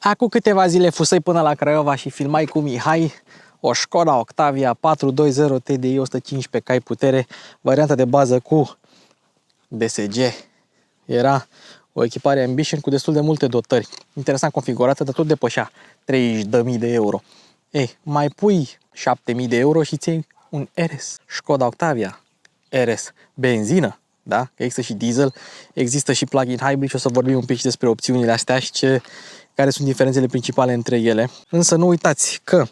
Acum câteva zile fusei până la Craiova și filmai cu Mihai o Skoda Octavia 420 TDI 115 cai putere, varianta de bază cu DSG. Era o echipare Ambition cu destul de multe dotări. Interesant configurată, dar tot depășea 30.000 de euro. Ei, mai pui 7.000 de euro și ții un RS. Skoda Octavia RS. Benzină, da? Că există și diesel, există și plug-in hybrid și o să vorbim un pic și despre opțiunile astea și care sunt diferențele principale între ele. Însă nu uitați că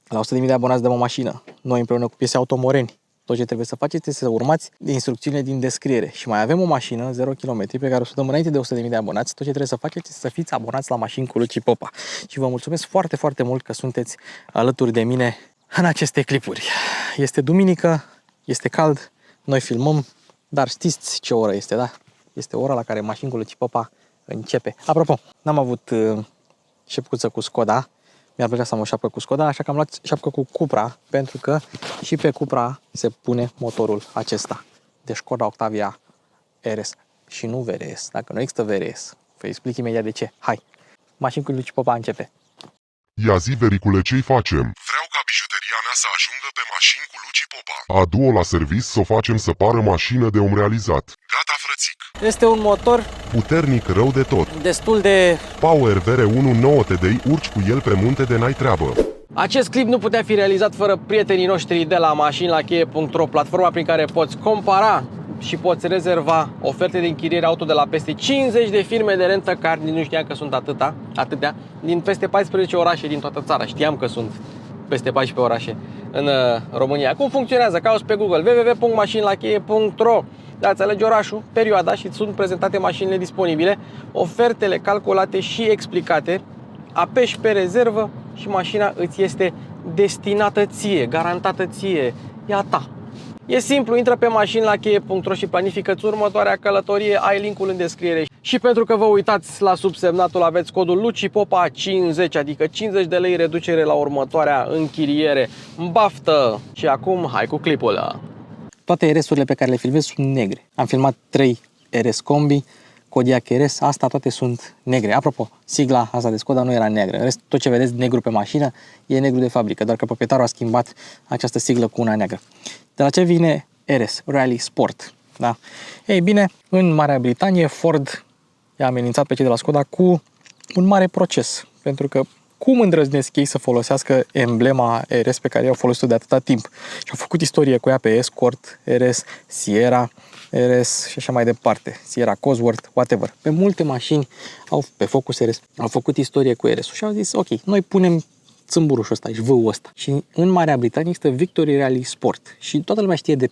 la 100.000 de abonați dăm o mașină. Noi împreună cu Piese Auto Moreni. Tot ce trebuie să faceți este să urmați instrucțiunile din descriere. Și mai avem o mașină 0 km pe care o să dăm înainte de 100.000 de abonați. Tot ce trebuie să faceți este să fiți abonați la Mașini cu Luci Popa. Și vă mulțumesc foarte, foarte mult că sunteți alături de mine în aceste clipuri. Este duminică, este cald, noi filmăm, dar știți ce oră este, da? Este ora la care Mașini cu Luci Popa începe. Apropo, n-am avut șepcuță cu Skoda. Mi-ar plăcea să am o șapcă cu Skoda, așa că am luat șapcă cu Cupra, pentru că și pe Cupra se pune motorul acesta de Skoda Octavia RS și nu VRS. Dacă nu există VRS, vă explic imediat de ce. Hai, Mașini cu Luci Popa începe. Ia zi, vericule, ce-i facem? Vreau ca bijuteria mea să ajungă pe Mașini cu Luci Popa. Adu-o la servis să o facem să pară mașină de om realizat. Gata, frățic. Este un motor Puternic rău de tot. destul de... Power VR1 9 TDI, urci cu el pe munte de n-ai treabă. Acest clip nu putea fi realizat fără prietenii noștri de la mașinlacheie.ro, platforma prin care poți compara și poți rezerva oferte de închiriere auto de la peste 50 de firme de rent-a-car, nu știam că sunt atâtea, din peste 14 orașe din toată țara. Știam că sunt peste 14 orașe în România. Cum funcționează? Cauți pe Google www.mașinlacheie.ro, dați alege orașul, perioada și sunt prezentate mașinile disponibile, ofertele calculate și explicate, apeși pe rezervă și mașina îți este destinată ție, garantată ție, e a ta. E simplu, intră pe mașinlacheie.ro și planifică-ți următoarea călătorie, ai linkul în descriere. Și pentru că vă uitați la subsemnatul, aveți codul LUCIPOPA 50, adică 50 de lei reducere la următoarea închiriere. Baftă! Și acum, hai cu clipul. Toate RS-urile pe care le filmez sunt negre. Am filmat 3 RS Combi, Kodiaq RS, asta toate sunt negre. Apropo, sigla asta de Skoda nu era neagră. În rest, tot ce vedeți negru pe mașină e negru de fabrică, doar că proprietarul a schimbat această siglă cu una neagră. De la ce vine RS? Rally Sport. Da? Ei bine, în Marea Britanie, Ford i-a amenințat pe cei de la Skoda cu un mare proces. Pentru că cum îndrăznesc ei să folosească emblema RS pe care i-au folosit-o de atâta timp? Și au făcut istorie cu ea pe Escort, RS, Sierra, RS și așa mai departe. Sierra Cosworth, whatever. Pe multe mașini, pe Focus RS, au făcut istorie cu RS-ul și au zis, ok, noi punem țâmburușul ăsta și vâul ăsta. Și în Marea Britanie există Victory Rally Sport. Și toată lumea știe de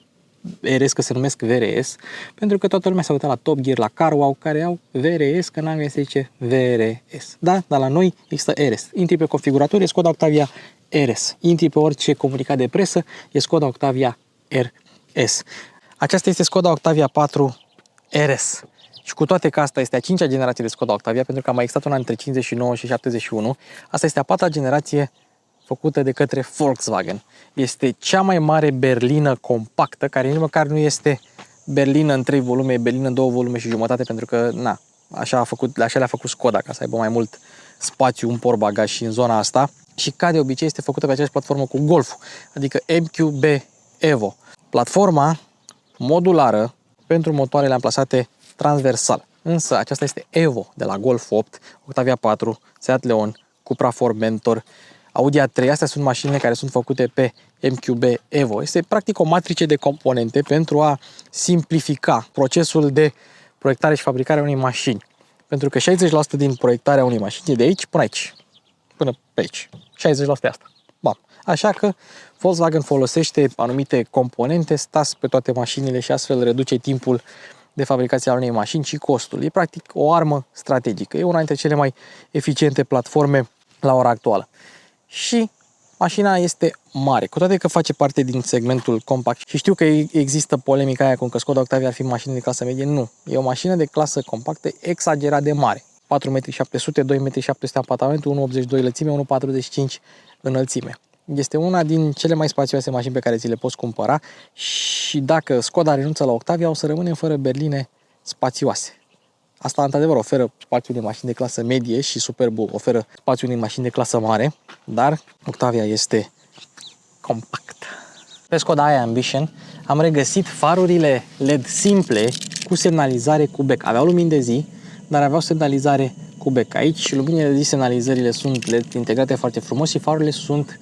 RS că se numesc VRS, pentru că toată lumea s-a uitat la Top Gear, la CarWow, care au VRS, că în Anglia se zice VRS. Da? Dar la noi există RS. Intri pe configurator, e Skoda Octavia RS. Intri pe orice comunicat de presă, e Skoda Octavia RS. Aceasta este Skoda Octavia 4 RS. Și cu toate că asta este a 5-a generație de Skoda Octavia, pentru că a mai existat una între 59 și 71, asta este a 4-a generație făcută de către Volkswagen. Este cea mai mare berlină compactă, care nici măcar nu este berlină în 3 volume, e berlină în 2 volume și jumătate, pentru că, na, așa le-a făcut Skoda, ca să aibă mai mult spațiu în portbagaj și în zona asta. Și ca de obicei este făcută pe aceeași platformă cu Golf, adică MQB Evo. Platforma modulară pentru motoarele amplasate transversal. Însă aceasta este Evo de la Golf 8, Octavia 4, Seat Leon, Cupra Formentor, Audi A3. Astea sunt mașinile care sunt făcute pe MQB Evo. Este practic o matrice de componente pentru a simplifica procesul de proiectare și fabricare a unei mașini. Pentru că 60% din proiectarea unei mașini e de aici până aici. Până pe aici. 60% asta. Bam. Așa că Volkswagen folosește anumite componente stas pe toate mașinile și astfel reduce timpul de fabricație a unei mașini și costul. E practic o armă strategică. E una dintre cele mai eficiente platforme la ora actuală. Și mașina este mare, cu toate că face parte din segmentul compact. Și știu că există polemica aia cu că Skoda Octavia ar fi mașină de clasă medie. Nu. E o mașină de clasă compactă exagerat de mare. 4,7 m, 2,7 m apartamentul, 1,82 lățime, 1,45 înălțime. Este una din cele mai spațioase mașini pe care ți le poți cumpăra și dacă Skoda renunță la Octavia, o să rămânem fără berline spațioase. Asta, într-adevăr, oferă spațiu de mașini de clasă medie și Superb oferă spațiu de mașini de clasă mare, dar Octavia este compact. Pe Skoda Aya Ambition am regăsit farurile LED simple cu semnalizare cu bec. Aveau lumini de zi, dar aveau semnalizare cu bec. Aici luminile de zi, semnalizările sunt LED integrate foarte frumos și farurile sunt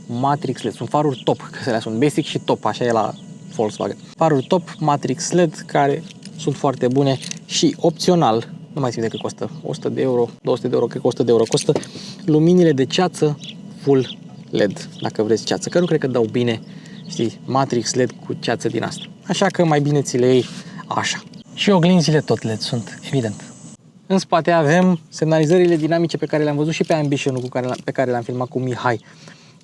Matrix LED. Sunt faruri top, că se le sunt basic și top, așa e la Volkswagen. Faruri top, Matrix LED, care sunt foarte bune și opțional, nu mai țin de cât costă, 100 de euro, 200 de euro, cred că 100 de euro costă, luminile de ceață full LED, dacă vreți ceață, că nu cred că dau bine, știi, Matrix LED cu ceață din asta. Așa că mai bine ți le iei așa. Și oglinzile tot LED sunt, evident. În spate avem semnalizările dinamice pe care le-am văzut și pe Ambition-ul pe care le-am filmat cu Mihai.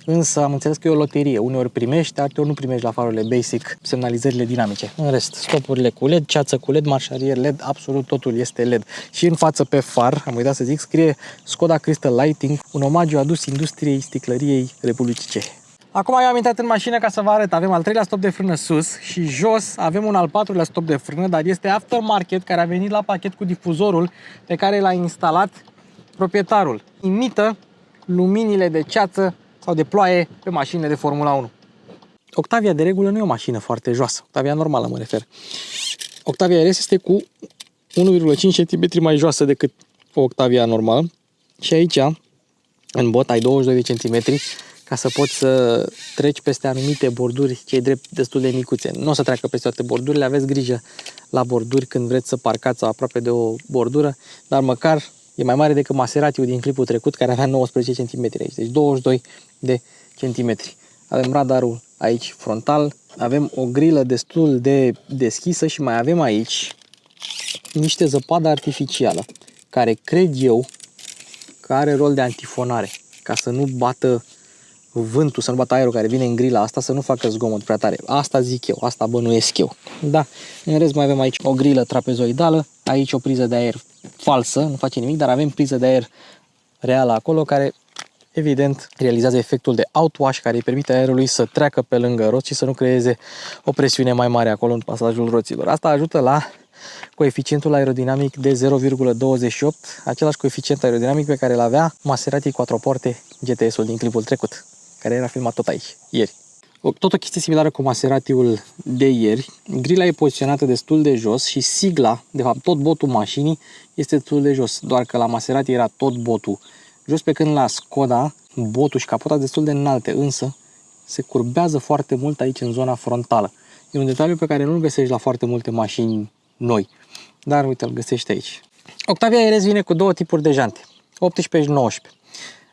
Însă am înțeles că e o loterie. Uneori primești, alteori nu primești la farurile basic semnalizările dinamice. În rest, stopurile cu LED, ceață cu LED, marșarier LED, absolut totul este LED. Și în față pe far, am uitat să zic, scrie Skoda Crystal Lighting, un omagiu adus industriei sticlăriei Republicii Cehe. Acum eu am intrat în mașină ca să vă arăt. Avem al 3-lea stop de frână sus și jos avem un al 4-lea stop de frână, dar este aftermarket, care a venit la pachet cu difuzorul pe care l-a instalat proprietarul. Imită luminile de ceață sau de ploaie pe mașinile de Formula 1. Octavia de regulă nu e o mașină foarte joasă. Octavia normală mă refer. Octavia RS este cu 1,5 cm mai joasă decât o Octavia normală. Și aici, în bot, ai 22 de cm ca să poți să treci peste anumite borduri, cei drept destul de micuțe. Nu o să treacă peste toate bordurile, aveți grijă la borduri când vreți să parcați aproape de o bordură, dar măcar e mai mare decât Maseratiul din clipul trecut, care avea 19 cm aici, deci 22 de centimetri. Avem radarul aici frontal, avem o grilă destul de deschisă și mai avem aici niște zăpadă artificială, care cred eu că are rol de antifonare, ca să nu bată vântul, să nu bată aerul care vine în grila asta, să nu facă zgomot prea tare. Asta zic eu, asta bănuiesc eu. Da, în rest mai avem aici o grilă trapezoidală, aici o priză de aer falsă, nu face nimic, dar avem priză de aer reală acolo, care evident realizează efectul de outwash, care îi permite aerului să treacă pe lângă roți și să nu creeze o presiune mai mare acolo în pasajul roților. Asta ajută la coeficientul aerodinamic de 0,28, același coeficient aerodinamic pe care îl avea Maserati Quattroporte GTS-ul din clipul trecut, care era filmat tot aici, ieri. Tot o chestie similară cu Maseratiul de ieri, grila e poziționată destul de jos și sigla, de fapt tot botul mașinii, este destul de jos, doar că la Maserati era tot botul jos, pe când la Skoda botul și capota destul de înalte, însă se curbează foarte mult aici în zona frontală. E un detaliu pe care nu-l găsești la foarte multe mașini noi, dar uite, îl găsești aici. Octavia RS vine cu două tipuri de jante, 18 și 19.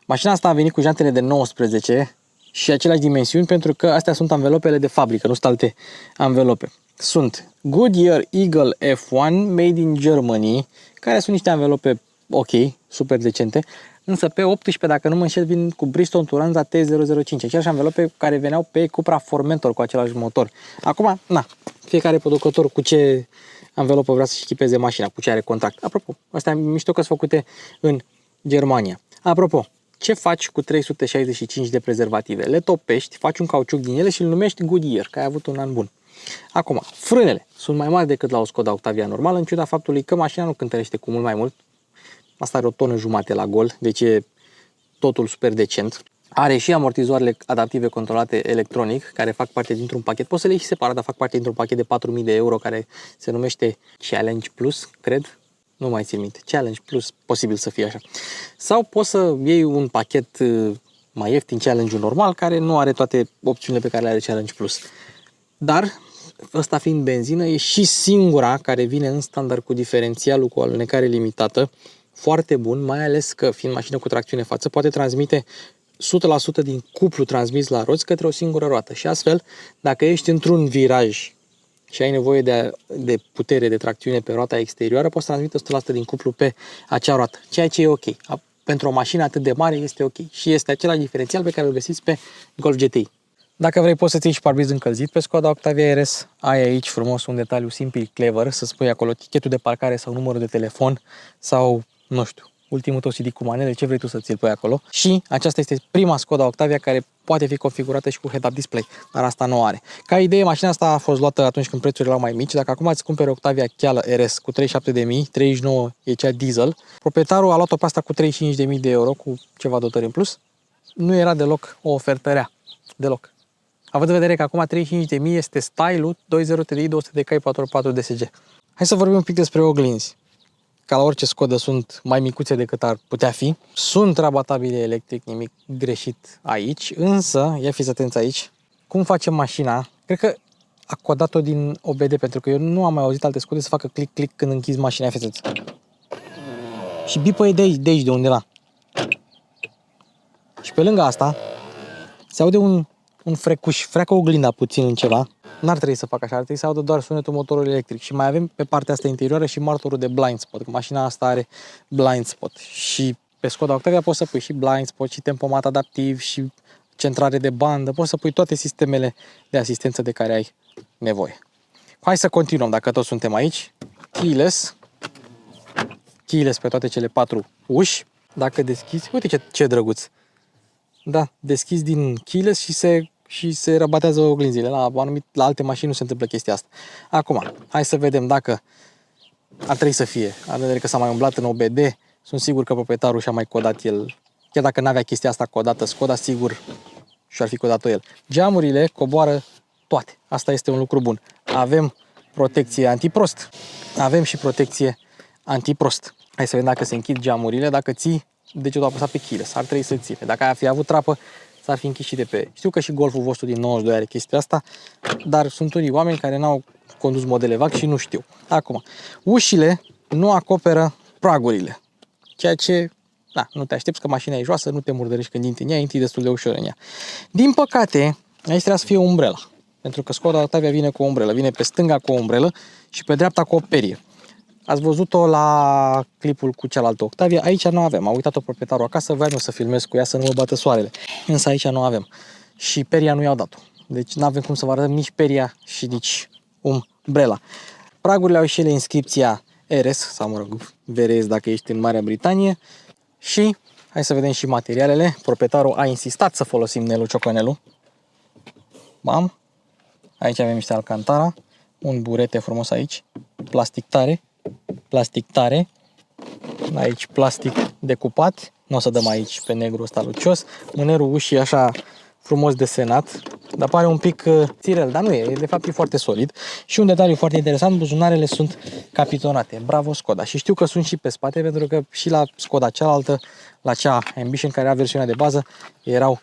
Mașina asta a venit cu jantele de 19 și aceleași dimensiuni, pentru că astea sunt anvelopele de fabrică, nu sunt alte anvelope. Sunt Goodyear Eagle F1 Made in Germany, care sunt niște anvelope ok, super decente, însă pe 18, dacă nu mă înșel, vin cu Bridgestone Turanza T005, aceleași anvelope care veneau pe Cupra Formentor cu același motor. Acum, na, fiecare producător cu ce anvelopă vrea să-și echipeze mașina, cu ce are contract. Apropo, astea mișto că sunt făcute în Germania. Apropo, ce faci cu 365 de prezervative? Le topești, faci un cauciuc din ele și îl numești Goodyear, că ai avut un an bun. Acum, frânele sunt mai mari decât la o Skoda Octavia normală, în ciuda faptului că mașina nu cântărește cu mult mai mult. Asta are o tonă jumate la gol, deci e totul super decent. Are și amortizoarele adaptive controlate electronic, care fac parte dintr-un pachet. Poți să le iei și separat, dar fac parte dintr-un pachet de 4.000 de euro, care se numește Challenge Plus, cred. Nu mai țin minte. Challenge Plus, posibil să fie așa. Sau poți să iei un pachet mai ieftin, Challenge-ul normal, care nu are toate opțiunile pe care le are Challenge Plus. Dar, ăsta fiind benzină, e și singura care vine în standard cu diferențialul cu alunecare limitată. Foarte bun, mai ales că, fiind mașină cu tracțiune față, poate transmite 100% din cuplu transmis la roți către o singură roată. Și astfel, dacă ești într-un viraj și ai nevoie de putere de tracțiune pe roata exterioară, poți transmite 100% din cuplu pe acea roată, ceea ce e ok. Pentru o mașină atât de mare este ok. Și este același diferențial pe care îl găsiți pe Golf GTI. Dacă vrei, poți să ții și parbriz încălzit pe Skoda Octavia RS. Ai aici frumos un detaliu simplu, clever, să spui acolo tichetul de parcare sau numărul de telefon sau, nu știu, ultimul tău CD cu manele, ce vrei tu să ți-l pui acolo. Și aceasta este prima Skoda Octavia care poate fi configurată și cu head-up display, dar asta nu are. Ca idee, mașina asta a fost luată atunci când prețurile erau mai mici. Dacă acum îți cumperi Octavia Chială RS cu 37.000, 39 e cea diesel, proprietarul a luat-o pe asta cu 35.000 de euro, cu ceva dotări în plus. Nu era deloc o ofertă rea. Deloc. Având în vedere că acum 35.000 este style-ul 2.0 TDI 200 de cai 4x4 DSG. Hai să vorbim un pic despre oglinzi. Ca la orice Skoda sunt mai micuțe decât ar putea fi. Sunt rabatabile electric, nimic greșit aici, însă, ia fiți atenți aici, cum face mașina, cred că a codat-o din OBD, pentru că eu nu am mai auzit alte Skode să facă click-click când închizi mașina, ia fiți. Și bipă e de aici, de undeva. Și pe lângă asta, se aude un frecuș, freacă oglinda puțin în ceva. N-ar trebui să facă așa, ar trebui să audă doar sunetul motorului electric. Și mai avem pe partea asta interioară și martorul de blind spot, că mașina asta are blind spot. Și pe Skoda Octavia poți să pui și blind spot, și tempomat adaptiv, și centrare de bandă, poți să pui toate sistemele de asistență de care ai nevoie. Hai să continuăm, dacă toți suntem aici. Keyless pe toate cele 4 uși. Dacă deschizi, uite ce drăguț. Da, deschizi din keyless și se rabatează oglinzile. La alte mașini nu se întâmplă chestia asta. Acum, hai să vedem dacă ar trebui să fie. Ar vedere că s-a mai umblat în OBD. Sunt sigur că proprietarul și-a mai codat el. Chiar dacă n-avea chestia asta codată Skoda, sigur și-ar fi codat-o el. Geamurile coboară toate. Asta este un lucru bun. Avem protecție antiprost. Avem și protecție antiprost. Hai să vedem dacă se închid geamurile, dacă ții degetul apăsat pe keyless. Ar trebui să ține. Dacă ai fi avut trapă, s-ar fi închis și de pe... Știu că și Golful vostru din 92 are chestia asta, dar sunt unii oameni care n-au condus modele VAC și nu știu. Acum, ușile nu acoperă pragurile, ceea ce, da, nu te aștepți că mașina e joasă, nu te murdărești când intri în ea, intri destul de ușor în ea. Din păcate, aici trebuie să fie o umbrelă, pentru că Skoda Octavia vine cu o umbrelă, vine pe stânga cu o umbrelă și pe dreapta cu o perie. Ați văzut-o la clipul cu cealaltă Octavia, aici nu avem. A uitat-o proprietarul acasă, voiam eu să filmez cu ea să nu mă bată soarele. Însă aici nu avem. Și peria nu i-au dat-o. Deci nu avem cum să vă arătăm nici peria și nici umbrela. Pragurile au și ele inscripția RS, sau mă rog, VRS dacă ești în Marea Britanie. Și hai să vedem și materialele. Proprietarul a insistat să folosim Nelu Ciocanelu. Bam! Aici avem niște alcantara, un burete frumos aici, plastic tare, aici plastic decupat, nu o să dăm aici pe negru ăsta lucios, mânerul ușii așa frumos desenat, dar pare un pic țirel, dar nu e, de fapt e foarte solid. Și un detaliu foarte interesant, buzunarele sunt capitonate, bravo Skoda. Și știu că sunt și pe spate, pentru că și la Skoda cealaltă, la cea Ambition care era versiunea de bază, erau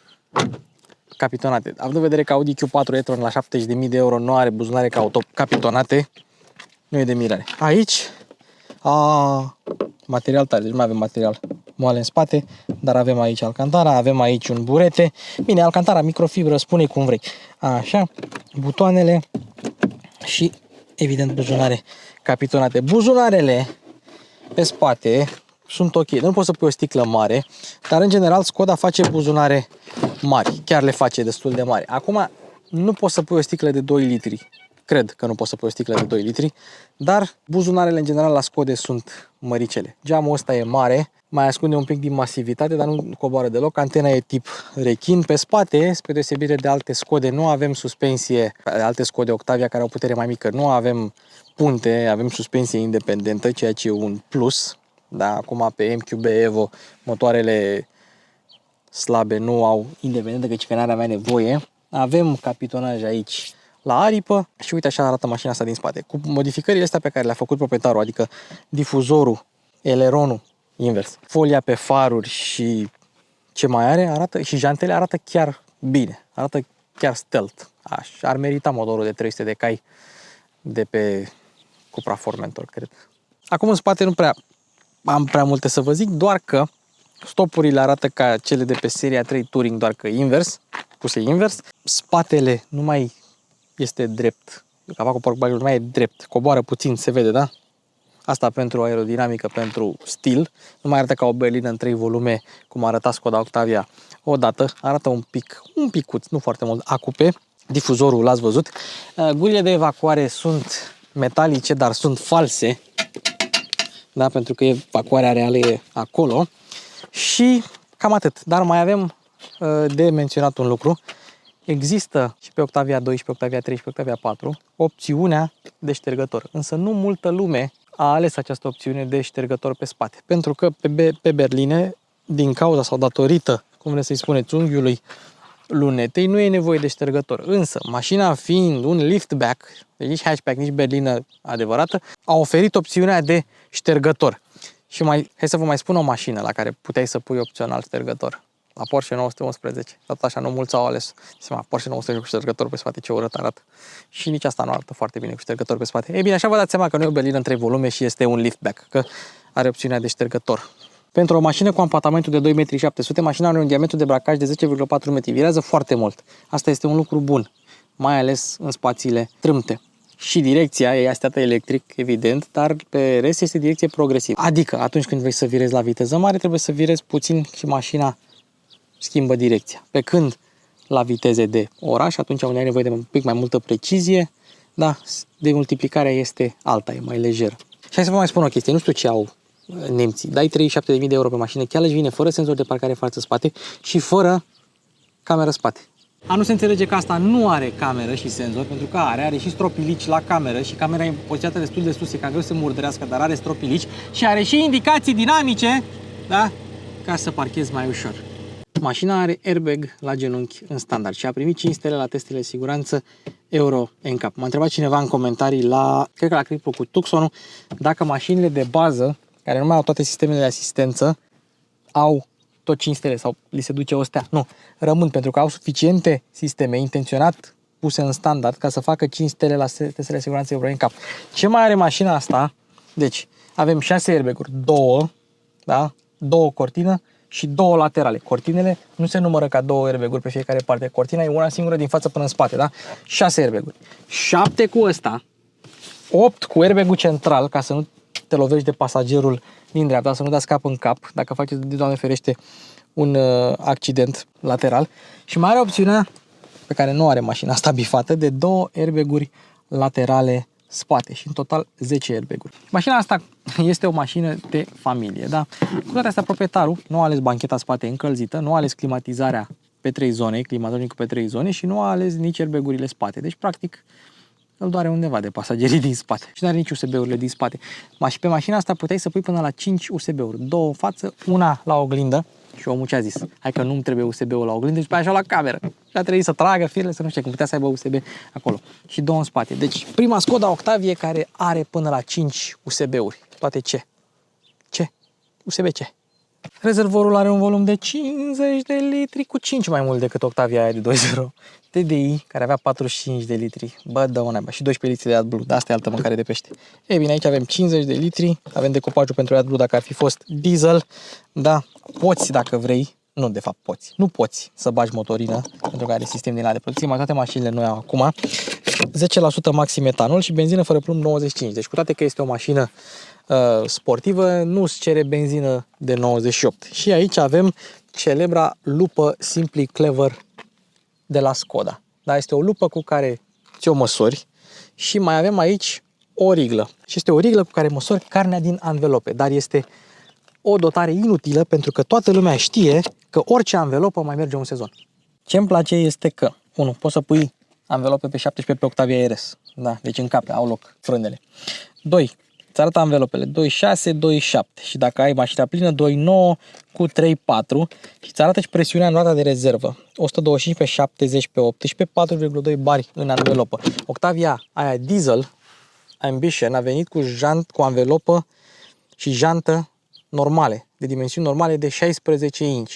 capitonate. Având în vedere că Audi Q4 e-tron la 70.000 de euro nu are buzunare capitonate, nu e de mirare. Aici, material tare, deci nu mai avem material moale în spate, dar avem aici alcantara, avem aici un burete. Bine, alcantara, microfibră, spune cum vrei. Așa, butoanele și, evident, buzunare capitonate. Buzunarele pe spate sunt ok. Nu poți să pui o sticlă mare, dar în general Skoda face buzunare mari. Chiar le face destul de mari. Acum, nu poți să pui o sticlă de 2 litri. Cred că nu poți să pui o sticlă de 2 litri, dar buzunarele în general la Skode sunt măricele. Geamul ăsta e mare, mai ascunde un pic din masivitate, dar nu coboară deloc. Antena e tip rechin. Pe spate, spre deosebire de alte Skode, nu avem suspensie, alte Skode Octavia care au putere mai mică, nu avem punte, avem suspensie independentă, ceea ce e un plus. Da, acum pe MQB Evo motoarele slabe nu au independentă, căci că n-ar avea nevoie. Avem capitonaj aici la aripă și uite așa arată mașina asta din spate. Cu modificările astea pe care le-a făcut proprietarul, adică difuzorul, eleronul invers, folia pe faruri și ce mai are, arată, și jantele arată chiar bine, arată chiar stealth. Ar merita motorul de 300 de cai de pe Cupra Formentor, cred. Acum în spate nu prea am prea multe să vă zic, doar că stopurile arată ca cele de pe seria 3 Touring, doar că invers, puse invers. Spatele nu mai este drept, capacul porcbagului nu mai e drept, coboară puțin, se vede, da? Asta pentru aerodinamică, pentru stil. Nu mai arată ca o berlină în 3 volume, cum arăta Skoda Octavia odată. Arată un picuț, nu foarte mult, acupe. Difuzorul l-ați văzut. Gurile de evacuare sunt metalice, dar sunt false. da? Pentru că evacuarea reală e acolo. Și cam atât. Dar mai avem de menționat un lucru. Există și pe Octavia 2, și pe Octavia 3, și pe Octavia 4 opțiunea de ștergător. Însă nu multă lume a ales această opțiune de ștergător pe spate. Pentru că pe berline, din cauza sau datorită, cum vreți să-i spuneți, unghiului lunetei, nu e nevoie de ștergător. Însă, mașina fiind un liftback, deci nici hatchback, nici berlină adevărată, a oferit opțiunea de ștergător. Și hai să vă mai spun o mașină la care puteai să pui opțional ștergător. La Porsche 911. Tot așa, nu mulți au ales. Porsche 911 cu ștergător pe spate, ce urât arată. Și nici asta nu arată foarte bine cu ștergător pe spate. Ei bine, așa vă dați seama că nu e o berlină în 3 volume și este un liftback, că are opțiunea de ștergător. Pentru o mașină cu ampatamentul de 2,7 m, mașina are un diametru de bracaj de 10,4 m. Virează foarte mult. Asta este un lucru bun, mai ales în spațiile trâmte. Și direcția e asistată electric, evident, dar pe rest este direcție progresivă. Adică atunci când vrei să virezi la viteză mare, trebuie să virezi puțin și mașina schimbă direcția. Pe când la viteze de oraș, atunci unde ai nevoie de un pic mai multă precizie, da, demultiplicarea este alta, e mai lejeră. Și hai să vă mai spun o chestie, nu știu ce au nemții. Dai 37.000 de euro pe mașină, chiar vine fără senzor de parcare față-spate și fără cameră spate. A nu se înțelege că asta nu are cameră și senzor, pentru că are și stropilici la cameră și camera e poziționată destul de sus, e cam greu să murdărească, dar are stropilici și are și indicații dinamice, da, ca să parchezi mai ușor. Mașina are airbag la genunchi în standard și a primit 5 stele la testele de siguranță Euro NCAP. M-a întrebat cineva în comentarii cred că la clipul cu Tucsonul, dacă mașinile de bază, care nu mai au toate sistemele de asistență, au tot 5 stele sau li se duce o stea. Nu, rămân pentru că au suficiente sisteme intenționat puse în standard ca să facă 5 stele la testele de siguranță Euro NCAP. Ce mai are mașina asta? Deci, avem 6 airbag-uri, 2, da? 2 cortină și 2 laterale. Cortinele nu se numără ca 2 airbag-uri pe fiecare parte. Cortina e una singură din față până în spate, da? 6 airbag-uri. 7 cu ăsta, 8 cu airbag-ul central, ca să nu te lovești de pasagerul din dreapta, să nu dați cap în cap, dacă faceți, Doamne ferește, un accident lateral. Și mai are opțiunea, pe care nu are mașina asta bifată, de 2 airbag-uri laterale spate și în total 10 airbag-uri. Mașina asta este o mașină de familie, da? Cu toate astea, proprietarul nu a ales bancheta spate încălzită, nu a ales climatizarea pe 3 zone, climatornicul pe 3 zone și nu a ales nici airbag-urile spate. Deci, practic, îl doare undeva de pasagerii din spate și nu are nici USB-urile din spate. Și pe mașina asta puteai să pui până la 5 USB-uri, 2 în față, una la oglindă. Și omul ce a zis? Hai că nu-mi trebuie USB-ul la oglindă și pe așa la cameră. Și a trebuit să tragă firele, să nu știu cum, putea să aibă USB acolo. Și 2 în spate. Deci prima Skoda Octavie care are până la 5 USB-uri. Toate ce? Ce? USB-C. Rezervorul are un volum de 50 de litri, cu 5 mai mult decât Octavia aia de 2.0. TDI, care avea 45 de litri. Bă, dă-o naiba. Și 12 litri de AdBlue. Dar asta e altă mâncare de pește. Ei bine, aici avem 50 de litri. Avem decupajul pentru AdBlue dacă ar fi fost diesel. Da, poți dacă vrei. Nu, de fapt, poți. Nu poți să bagi motorină, pentru că are sistem din ăla de protecție. Mai toate mașinile noi au acum. 10% maxim etanol și benzină fără plumb 95. Deci cu toate că este o mașină sportivă, nu-ți cere benzină de 98. Și aici avem celebra lupă Simply Clever de la Skoda. Da, este o lupă cu care ți-o măsori și mai avem aici o riglă. Și este o riglă cu care măsori carnea din anvelope, dar este o dotare inutilă pentru că toată lumea știe că orice anvelopă mai merge un sezon. Ce îmi place este că, 1. Poți să pui anvelope pe 17 pe Octavia RS. Da, deci în cape, au loc frânele. 2. Îți arată anvelopele 2.6, 2.7 și dacă ai mașina plină 2.9 cu 3.4 și îți arată și presiunea în roata de rezervă 125 pe 70 pe 18, 4,2 bari în anvelopă. Octavia aia diesel Ambition a venit cu anvelopă și jantă normale, de dimensiuni normale de 16 inch.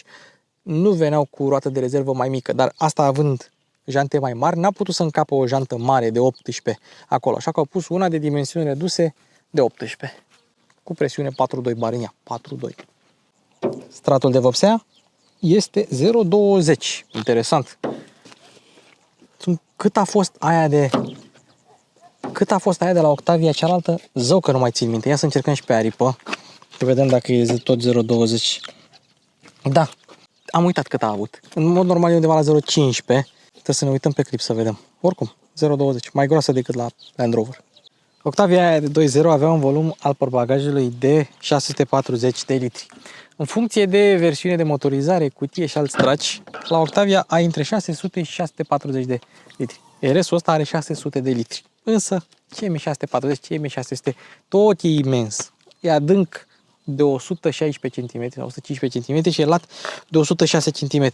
Nu veneau cu roată de rezervă mai mică, dar asta având jante mai mari, n-a putut să încapă o jantă mare de 18 acolo, așa că au pus una de dimensiuni reduse de 18, cu presiune 4,2 bar în ea, 4,2. Stratul de vopsea este 0,20. Interesant. Cât a fost aia de la Octavia cealaltă? Zău că nu mai țin minte. Ia să încercăm și pe aripă. Să vedem dacă e tot 0,20. Da, am uitat cât a avut. În mod normal e undeva la 0,15. Trebuie să ne uităm pe clip să vedem. Oricum, 0,20. Mai groasă decât la Land Rover. Octavia aia de 2.0 avea un volum al portbagajului de 640 de litri. În funcție de versiune de motorizare, cutie și alți traci, la Octavia ai între 600 și 640 de litri. RS-ul ăsta are 600 de litri. Însă, CM640, CM600, tot e imens. E adânc de 116 cm sau 115 cm și e lat de 106 cm.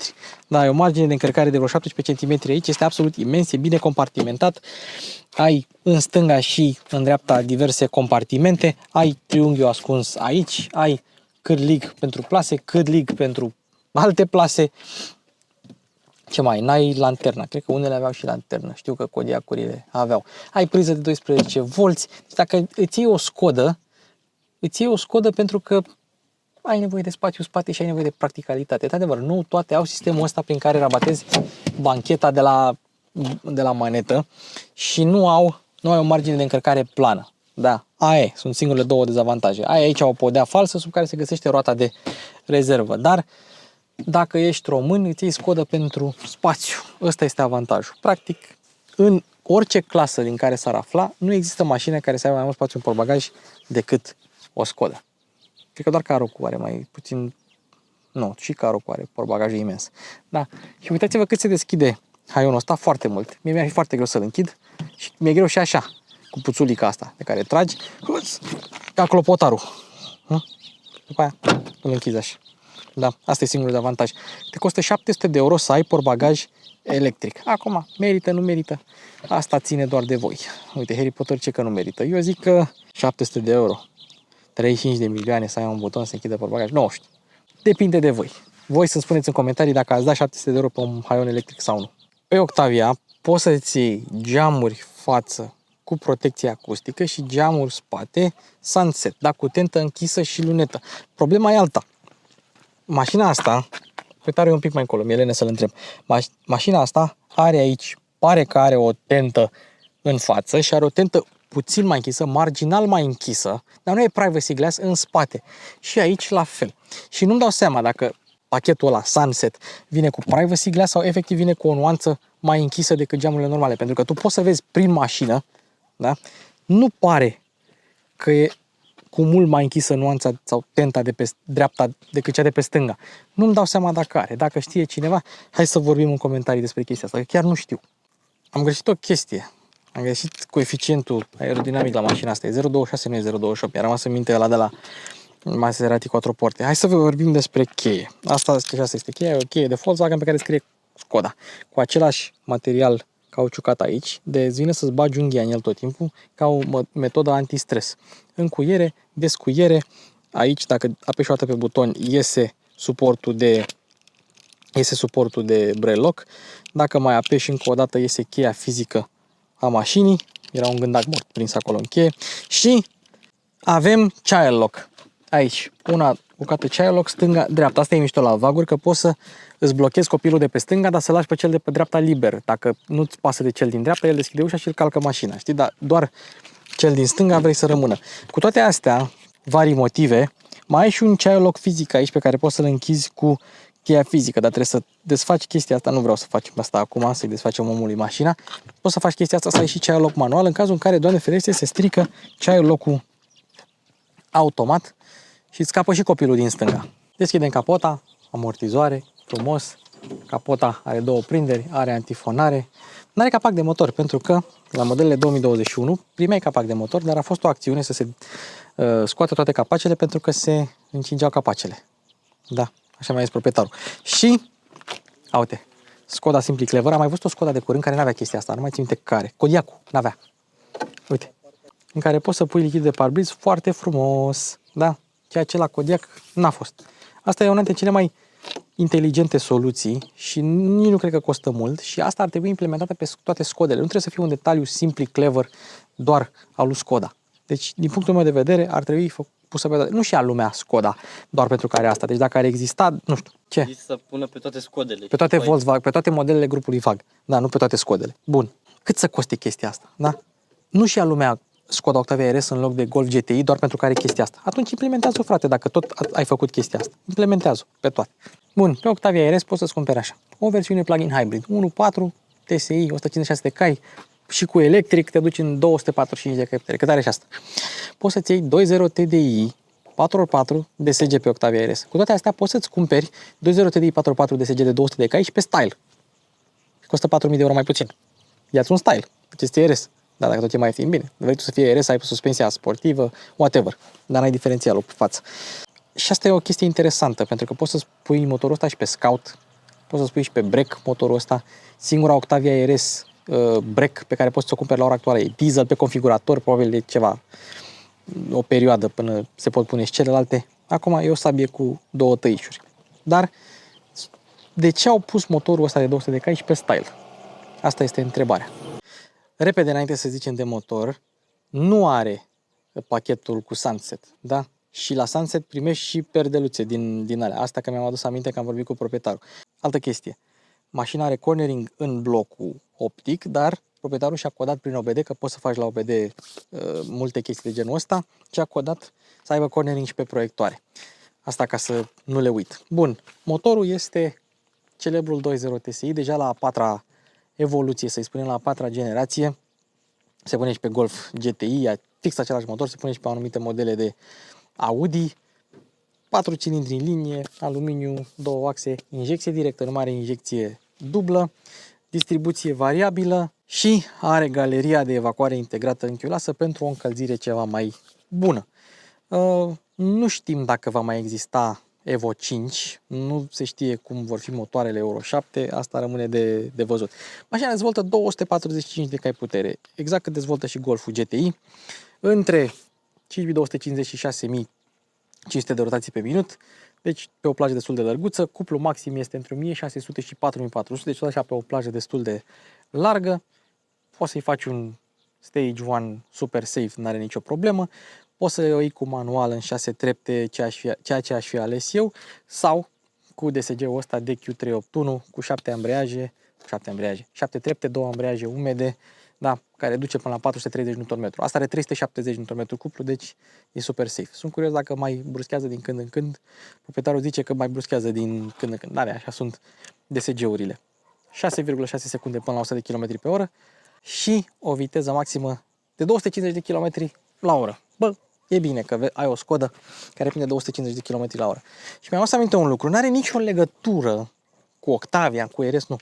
Da, e o margine de încărcare de vreo 17 cm aici, este absolut imens, e bine compartimentat. Ai în stânga și în dreapta diverse compartimente, ai triunghiul ascuns aici, ai cârlig pentru plase, cârlig pentru alte plase. Ce mai? N-ai lanterna. Cred că unele aveau și lanternă. Știu că Kodiaq-urile aveau. Ai priză de 12 volți. Dacă îți iei o Skodă pentru că ai nevoie de spațiu în spate și ai nevoie de practicalitate. De adevăr, nu toate au sistemul ăsta prin care rabatezi bancheta de la manetă și nu ai o margine de încărcare plană. Da, aia sunt singurele două dezavantaje. Ai aici o podea falsă sub care se găsește roata de rezervă, dar dacă ești român, îți iei Skodă pentru spațiu. Ăsta este avantajul. Practic, în orice clasă din care s-ar afla, nu există mașină care să aibă mai mult spațiu în portbagaj decât o Skodă. Cred că doar Karoq are mai puțin. Nu, și Karoq are portbagajul imens. Da. Și uitați-vă cât se deschide haionul ăsta, foarte mult. Mie mi-e foarte greu să-l închid și mi-e greu și așa, cu puțulica asta de care tragi, ca clopotarul. După aia îl închizi așa. Da, asta e singurul avantaj. Te costă 700 de euro să ai portbagaj electric. Acum, merită, nu merită? Asta ține doar de voi. Uite, Harry Potter ce că nu merită. Eu zic că 700 de euro, 35 de milioane să ai un buton să închidă portbagaj. Nu știu. Depinde de voi. Voi să spuneți în comentarii dacă ați dat 700 de euro pe un haion electric sau nu. Pe Octavia poți să-ți iei geamuri față cu protecție acustică și geamuri spate sunset, da, cu tentă închisă și lunetă. Problema e alta. Mașina asta, uite, un pic mai încolo, mi-e lene să-l întreb. Mașina asta are aici, pare că are o tentă în față și are o tentă puțin mai închisă, marginal mai închisă, dar nu e privacy glass în spate. Și aici la fel. Și nu-mi dau seama dacă pachetul ăla Sunset vine cu privacy glass sau efectiv vine cu o nuanță mai închisă decât geamurile normale. Pentru că tu poți să vezi prin mașină, da? Nu pare că e cu mult mai închisă nuanța sau tenta de pe dreapta decât cea de pe stânga. Nu-mi dau seama dacă are. Dacă știe cineva, hai să vorbim în comentarii despre chestia asta, că chiar nu știu. Am găsit o chestie. Am găsit coeficientul aerodinamic la mașina asta. E 0,26, nu e 0,28. Mi-a rămas în minte ăla de la Maserati Quattroporte. Hai să vorbim despre cheie. Asta este cheia, e o cheie de Volkswagen pe care scrie Skoda. Cu același material cauciucat aici, de îți vine să-ți bagi unghia în el tot timpul, ca o metodă antistres. Încuiere, descuiere, aici dacă apeși o dată pe buton iese suportul de braille lock, dacă mai apeși încă o dată iese cheia fizică a mașinii, era un gândac mort prins acolo în cheie, și avem child lock. Aici, una bucată child lock, stânga-dreapta. Asta e mișto la vaguri, că poți să îți blochezi copilul de pe stânga, dar să lași pe cel de pe dreapta liber. Dacă nu-ți pasă de cel din dreapta, el deschide ușa și îl calcă mașina, știi? Dar doar cel din stânga vrei să rămână. Cu toate astea, vari motive, mai ai și un child lock fizic aici pe care poți să-l închizi cu cheia fizică, dar trebuie să desfaci chestia asta. Nu vreau să facem asta acum, să-i desfacem omului mașina. Poți să faci chestia asta, să ai și child lock manual, în cazul în care, Doamne ferește, se strică child lock-ul automat și îți scapă și copilul din stânga. Deschidem capota, amortizoare, frumos. Capota are două prinderi, are antifonare. Nu are capac de motor, pentru că la modelele 2021 primeai capac de motor, dar a fost o acțiune să se scoată toate capacele pentru că se încingeau capacele. Da, așa mai zis proprietarul. Și, uite, Skoda Simply Clever. Am mai văzut o Skoda de curând care n-avea chestia asta, nu mai țin minte care. Kodiaq n-avea. Uite, în care poți să pui lichid de parbriz foarte frumos. Da, ceea ce la Kodiaq n-a fost. Asta e una dintre cele mai inteligente soluții și nici nu cred că costă mult și asta ar trebui implementată pe toate Skodele. Nu trebuie să fie un detaliu Simply Clever doar al lui Skoda. Deci, din punctul meu de vedere, ar trebui pusă pe toate. Nu și a lumea Skoda, doar pentru că are asta. Deci dacă ar exista, nu știu, ce? Zis să pună pe toate Skodele. Pe toate Volkswagen, pe toate modelele grupului VAG. Da, nu pe toate Skodele. Bun. Cât să coste chestia asta? Da? Nu și a lumea Skoda Octavia RS în loc de Golf GTI doar pentru că are chestia asta. Atunci implementează-o, frate, dacă tot ai făcut chestia asta. Implementează-o pe toate. Bun, pe Octavia RS poți să-ți cumperi așa. O versiune plug-in hybrid, 1.4 TSI, 156 de cai, și cu electric te duci în 245 de cai, cât are și asta. Poți să-ți iei 2.0 TDI 4x4 DSG pe Octavia RS. Cu toate astea poți să-ți cumperi 2.0 TDI 4x4 DSG de 200 de cai și pe style. Costă 4.000 de euro mai puțin. Ia-ți un style, este RS. Dar dacă tot e mai ieftin, bine. Vrei tu să fie RS, ai suspensia sportivă, whatever. Dar n-ai diferențialul pe față. Și asta e o chestie interesantă, pentru că poți să spui motorul ăsta și pe Scout, poți să spui și pe break motorul ăsta. Singura Octavia RS break pe care poți să o cumperi la ora actuală e diesel pe configurator, probabil de ceva, o perioadă până se pot pune și celelalte. Acum e o sabie cu 2 tăișuri. Dar de ce au pus motorul ăsta de 200 de cai și pe style? Asta este întrebarea. Repede înainte să zicem de motor, nu are pachetul cu Sunset, da? Și la Sunset primești și perdeluțe din alea. Asta că mi-am adus aminte că am vorbit cu proprietarul. Altă chestie. Mașina are cornering în blocul optic, dar proprietarul și-a codat prin OBD, că poți să faci la OBD multe chestii de genul ăsta, și a codat să aibă cornering și pe proiectoare. Asta ca să nu le uit. Bun, motorul este celebrul 2.0 TSI, deja la a 4-a evoluție, să-i spunem, la a 4-a generație. Se pune și pe Golf GTI, fix același motor, se pune și pe anumite modele de Audi, 4 cilindri în linie, aluminiu, 2 axe, injecție directă, nu are injecție dublă, distribuție variabilă și are galeria de evacuare integrată în chiulasă pentru o încălzire ceva mai bună. Nu știm dacă va mai exista Evo 5, nu se știe cum vor fi motoarele Euro 7, asta rămâne de văzut. Mașina dezvoltă 245 de cai putere, exact cât dezvoltă și Golful GTI, între 5250 și 6500 de rotații pe minut, deci pe o plajă destul de lărguță. Cuplu maxim este între 1600 și 4400, deci tot așa pe o plajă destul de largă. Poți să-i faci un Stage 1 super safe, nu are nicio problemă. Poți să o iei cu manual în 6 trepte, ceea ce aș fi ales eu, sau cu DSG-ul ăsta DQ381 cu 7 trepte, 2 ambreiaje umede, da, care duce până la 430 Nm. Asta are 370 Nm cuplu, deci e super safe. Sunt curios dacă mai bruschează din când în când. Proprietarul zice că mai bruschează din când în când. Dar așa sunt DSG-urile. 6,6 secunde până la 100 km pe oră și o viteză maximă de 250 km la oră. Bă, e bine că ai o Skoda care prinde 250 km la oră. Și mi-am adus aminte un lucru, nu are nicio legătură cu Octavia, cu RS, nu.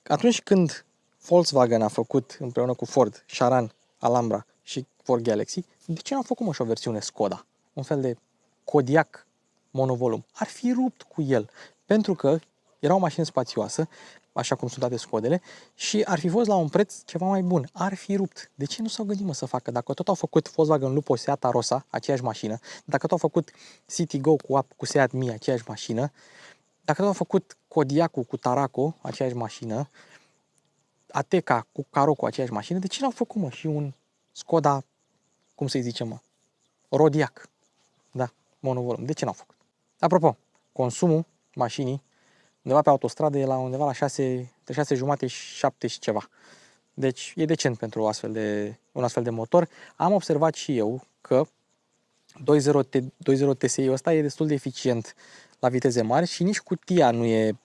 Atunci când Volkswagen a făcut împreună cu Ford Charan, Alhambra și Ford Galaxy, de ce nu au făcut și o versiune Skoda? Un fel de Kodiaq monovolum. Ar fi rupt cu el, pentru că era o mașină spațioasă, așa cum sunt toate Skodele, și ar fi fost la un preț ceva mai bun. Ar fi rupt. De ce nu s-au gândit, să facă? Dacă tot au făcut Volkswagen Lupo Seat Arosa, aceeași mașină, dacă tot au făcut Citigo cu Seat Mii, aceeași mașină, dacă tot au făcut Kodiaq cu Tarako, aceeași mașină, Ateca cu Karoq, aceeași mașină, de ce n-au făcut, mă, și un Skoda, cum să-i zicem, mă, Rodiac, da, monovolum, de ce n-au făcut? Apropo, consumul mașinii undeva pe autostradă e la undeva la 6 jumate și 7 și ceva. Deci e decent pentru un astfel de motor. Am observat și eu că 2.0 TSI-ul ăsta e destul de eficient la viteze mari și nici cutia nu e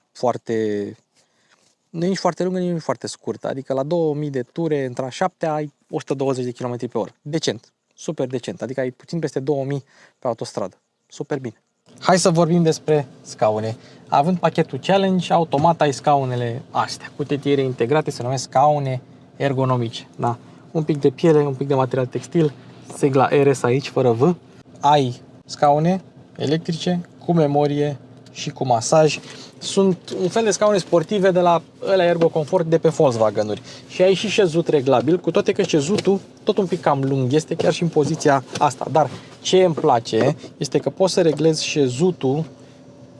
nici foarte lungă, nici foarte scurtă. Adică la 2000 de ture, între a 7 ai 120 de km pe oră. Decent, super decent. Adică ai puțin peste 2000 pe autostradă. Super bine. Hai să vorbim despre scaune. Având pachetul Challenge, automat ai scaunele astea, cu tetiere integrate, se numesc scaune ergonomice. Da? Un pic de piele, un pic de material textil, sigla RS aici, fără V. Ai scaune electrice, cu memorie și cu masaj. Sunt un fel de scaune sportive de la ăla Ergo Comfort de pe Volkswagen-uri. Și ai și șezut reglabil, cu toate că șezutul tot un pic cam lung este, chiar și în poziția asta. Dar ce îmi place este că poți să reglezi șezutul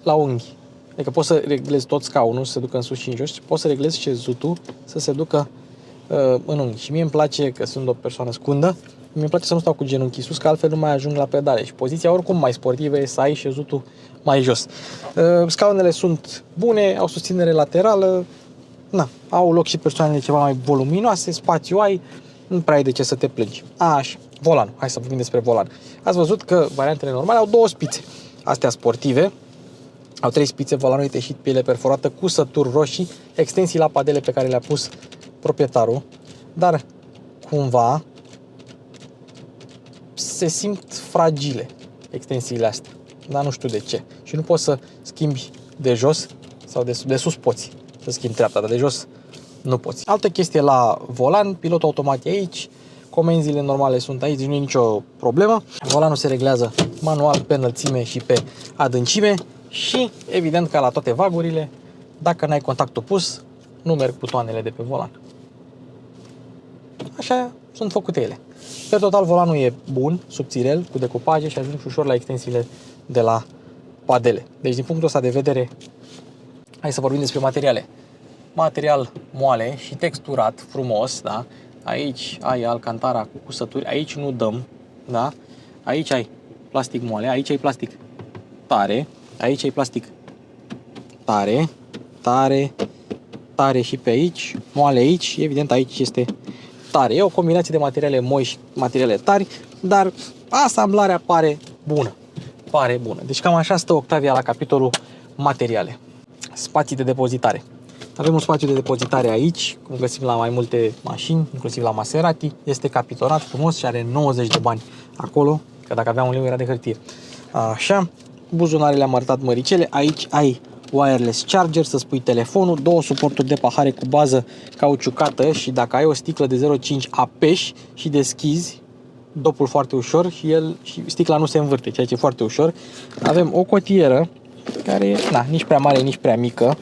la unghi. Adică poți să reglezi tot scaunul să se ducă în sus și în jos și poți să reglezi șezutul să se ducă în unghi. Și mie îmi place, că sunt o persoană scundă, mi-e place să nu stau cu genunchii sus, că altfel nu mai ajung la pedale. Și poziția oricum mai sportivă e să ai șezutul mai jos. Scaunele sunt bune, au susținere laterală, au loc și persoanele ceva mai voluminoase, spațiu ai, nu prea ai de ce să te plângi. Așa, volan. Hai să vorbim despre volan. Ați văzut că variantele normale au 2 spițe. Astea sportive au 3 spițe, volanul e teșit, piele perforată, cu sături roșii, extensii la padele pe care le-a pus proprietarul. dar cumva se simt fragile extensiile astea, dar nu știu de ce. Și nu poți să schimbi de jos sau de sus poți să schimbi treapta, dar de jos nu poți. Altă chestie la volan, pilotul automat e aici, comenzile normale sunt aici, deci nu e nicio problemă. Volanul se reglează manual pe înălțime și pe adâncime și evident ca la toate vagurile, dacă n-ai contactul pus, nu merg butoanele de pe volan. Așa sunt făcute ele. Pe total, volanul e bun, subțirel, cu decupaje și ajung ușor la extensiile de la padele. Deci, din punctul ăsta de vedere, hai să vorbim despre materiale. Material moale și texturat, frumos, da? Aici ai alcantara cu cusături, aici nu dăm, da? Aici ai plastic moale, aici ai plastic tare, aici ai plastic tare, tare, tare și pe aici, moale aici, evident aici este tare. E o combinație de materiale moi și materiale tari, dar asamblarea pare bună. Pare bună. Deci cam așa stă Octavia la capitolul materiale. Spații de depozitare. Avem un spațiu de depozitare aici, cum găsim la mai multe mașini, inclusiv la Maserati. Este capitonat frumos și are 90 de bani acolo, că dacă avea un leu era de hârtie. Așa, buzunarele am arătat măricele. Aici ai wireless charger, să spui telefonul, două suporturi de pahare cu bază cauciucată și dacă ai o sticlă de 0,5 apeși și deschizi dopul foarte ușor și sticla nu se învârte, ceea ce e foarte ușor. Avem o cotieră care e nici prea mare, nici prea mică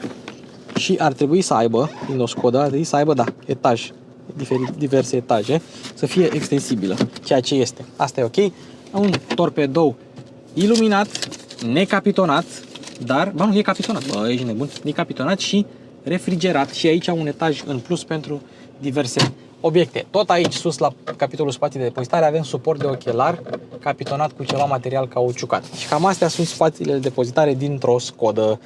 și ar trebui să aibă, din o Skoda, ar trebui să aibă, diverse etaje, să fie extensibilă, ceea ce este. Asta e ok. Un torpedou iluminat, necapitonat, dar, nu e capitonat, ești nebun, e capitonat și refrigerat și aici un etaj în plus pentru diverse obiecte. Tot aici sus la capitolul spații de depozitare avem suport de ochelar capitonat cu ceva material cauciucat. Și cam astea sunt spațiile de depozitare dintr-o Skoda,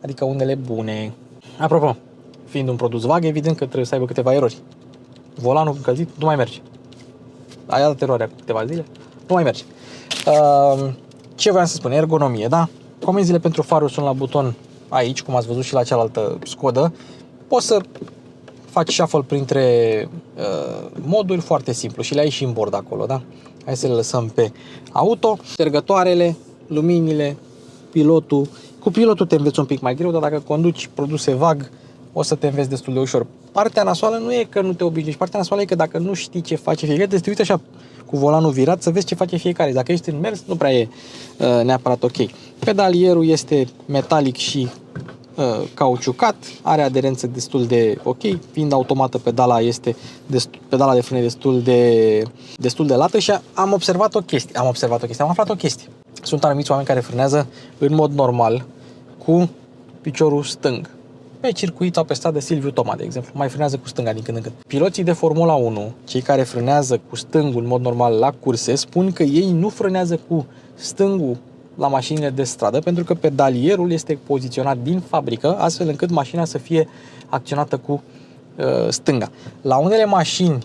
adică unele bune. Apropo, fiind un produs vag, evident că trebuie să aibă câteva erori. Volanul încălzit nu mai merge. Ai dat eroarea cu câteva zile, nu mai merge. Ce voiam să spun? Ergonomie, da? Comenzile pentru faruri sunt la buton aici, cum ați văzut și la cealaltă Skoda. Poți să faci shuffle printre moduri foarte simplu și le ai și în bord acolo, da? Hai să le lăsăm pe auto. Ștergătoarele, luminile, pilotul. Cu pilotul te înveți un pic mai greu, dar dacă conduci produse vag, o să te înveți destul de ușor. Partea nasoală nu e că nu te obișnuiești, partea nasoală e că dacă nu știi ce face fiecare, te uiți așa cu volanul virat să vezi ce face fiecare. Dacă ești în mers, nu prea e neapărat ok. Pedalierul este metalic și cauciucat, are aderență destul de ok, fiind automată pedala de frâne destul de lată și am aflat o chestie. Sunt anumiți oameni care frânează în mod normal cu piciorul stâng. Pe circuit sau pe stradă, Silviu Toma, de exemplu, mai frânează cu stânga din când în când. Piloții de Formula 1, cei care frânează cu stângul în mod normal la curse, spun că ei nu frânează cu stângul la mașinile de stradă, pentru că pedalierul este poziționat din fabrică, astfel încât mașina să fie acționată cu stânga. La unele mașini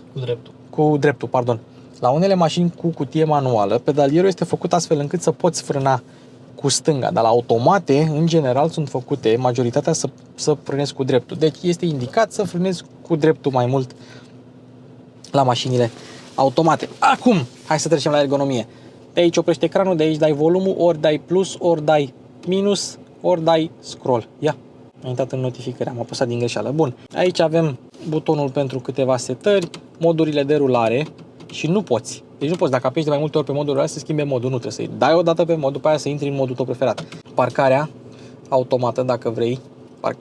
cu dreptul. La unele mașini cu cutie manuală, pedalierul este făcut astfel încât să poți frâna cu stânga, dar la automate, în general, sunt făcute majoritatea să frânezi cu dreptul. Deci este indicat să frânezi cu dreptul mai mult la mașinile automate. Acum, hai să trecem la ergonomie. De aici oprești ecranul, de aici dai volumul, ori dai plus, ori dai minus, ori dai scroll. Ia, am intrat în notificări, am apăsat din greșeală. Bun, aici avem butonul pentru câteva setări, modurile de rulare și nu poți. Deci nu poți, dacă apeși de mai multe ori pe modul rulare, să schimbe modul, nu trebuie să-i dai o dată pe mod, după aia să intri în modul tău preferat. Parcarea automată, dacă vrei,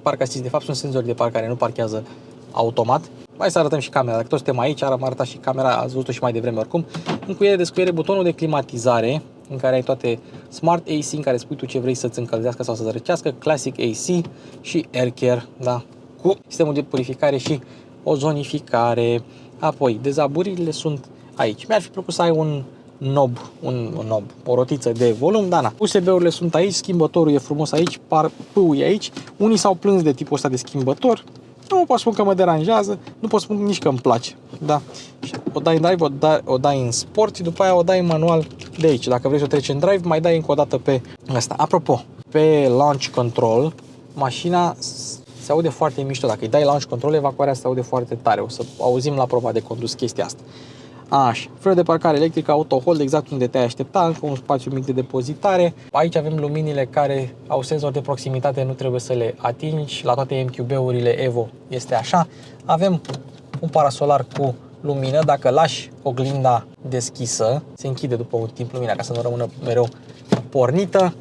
parc asist, de fapt sunt senzori de parcare, nu parchează automat. Hai să arătăm și camera, dacă toți suntem aici, am arătat și camera, ați văzut-o și mai devreme oricum. Încuiere, descuiere, butonul de climatizare, în care ai toate Smart AC, în care spui tu ce vrei să-ți încălzească sau să-ți răcească, Classic AC și Air Care, da, cu sistemul de purificare și ozonificare. Apoi, dezaburile sunt aici. Mi-ar fi plăcut să ai un knob, o rotiță de volum, dar na. USB-urile sunt aici, schimbătorul e frumos aici, pâul e aici. Unii s-au plâns de tipul ăsta de schimbător. Nu pot spun că mă deranjează, nu pot spune nici că îmi place. Da. O dai în drive, o dai în sport și după aia o dai în manual de aici. Dacă vrei să o treci în drive, mai dai încă o dată pe ăsta. Apropo, pe launch control, mașina Se aude foarte mișto. Dacă îi dai launch control, evacuarea se aude foarte tare. O să auzim la proba de condus chestia asta. Așa, frâu de parcare electrică, auto hold, exact unde te-ai aștepta, încă un spațiu mic de depozitare. Aici avem luminile care au senzor de proximitate, nu trebuie să le atingi. La toate MQB-urile Evo este așa. Avem un parasolar cu lumină, dacă lași oglinda deschisă, se închide după un timp lumina ca să nu rămână mereu pornită.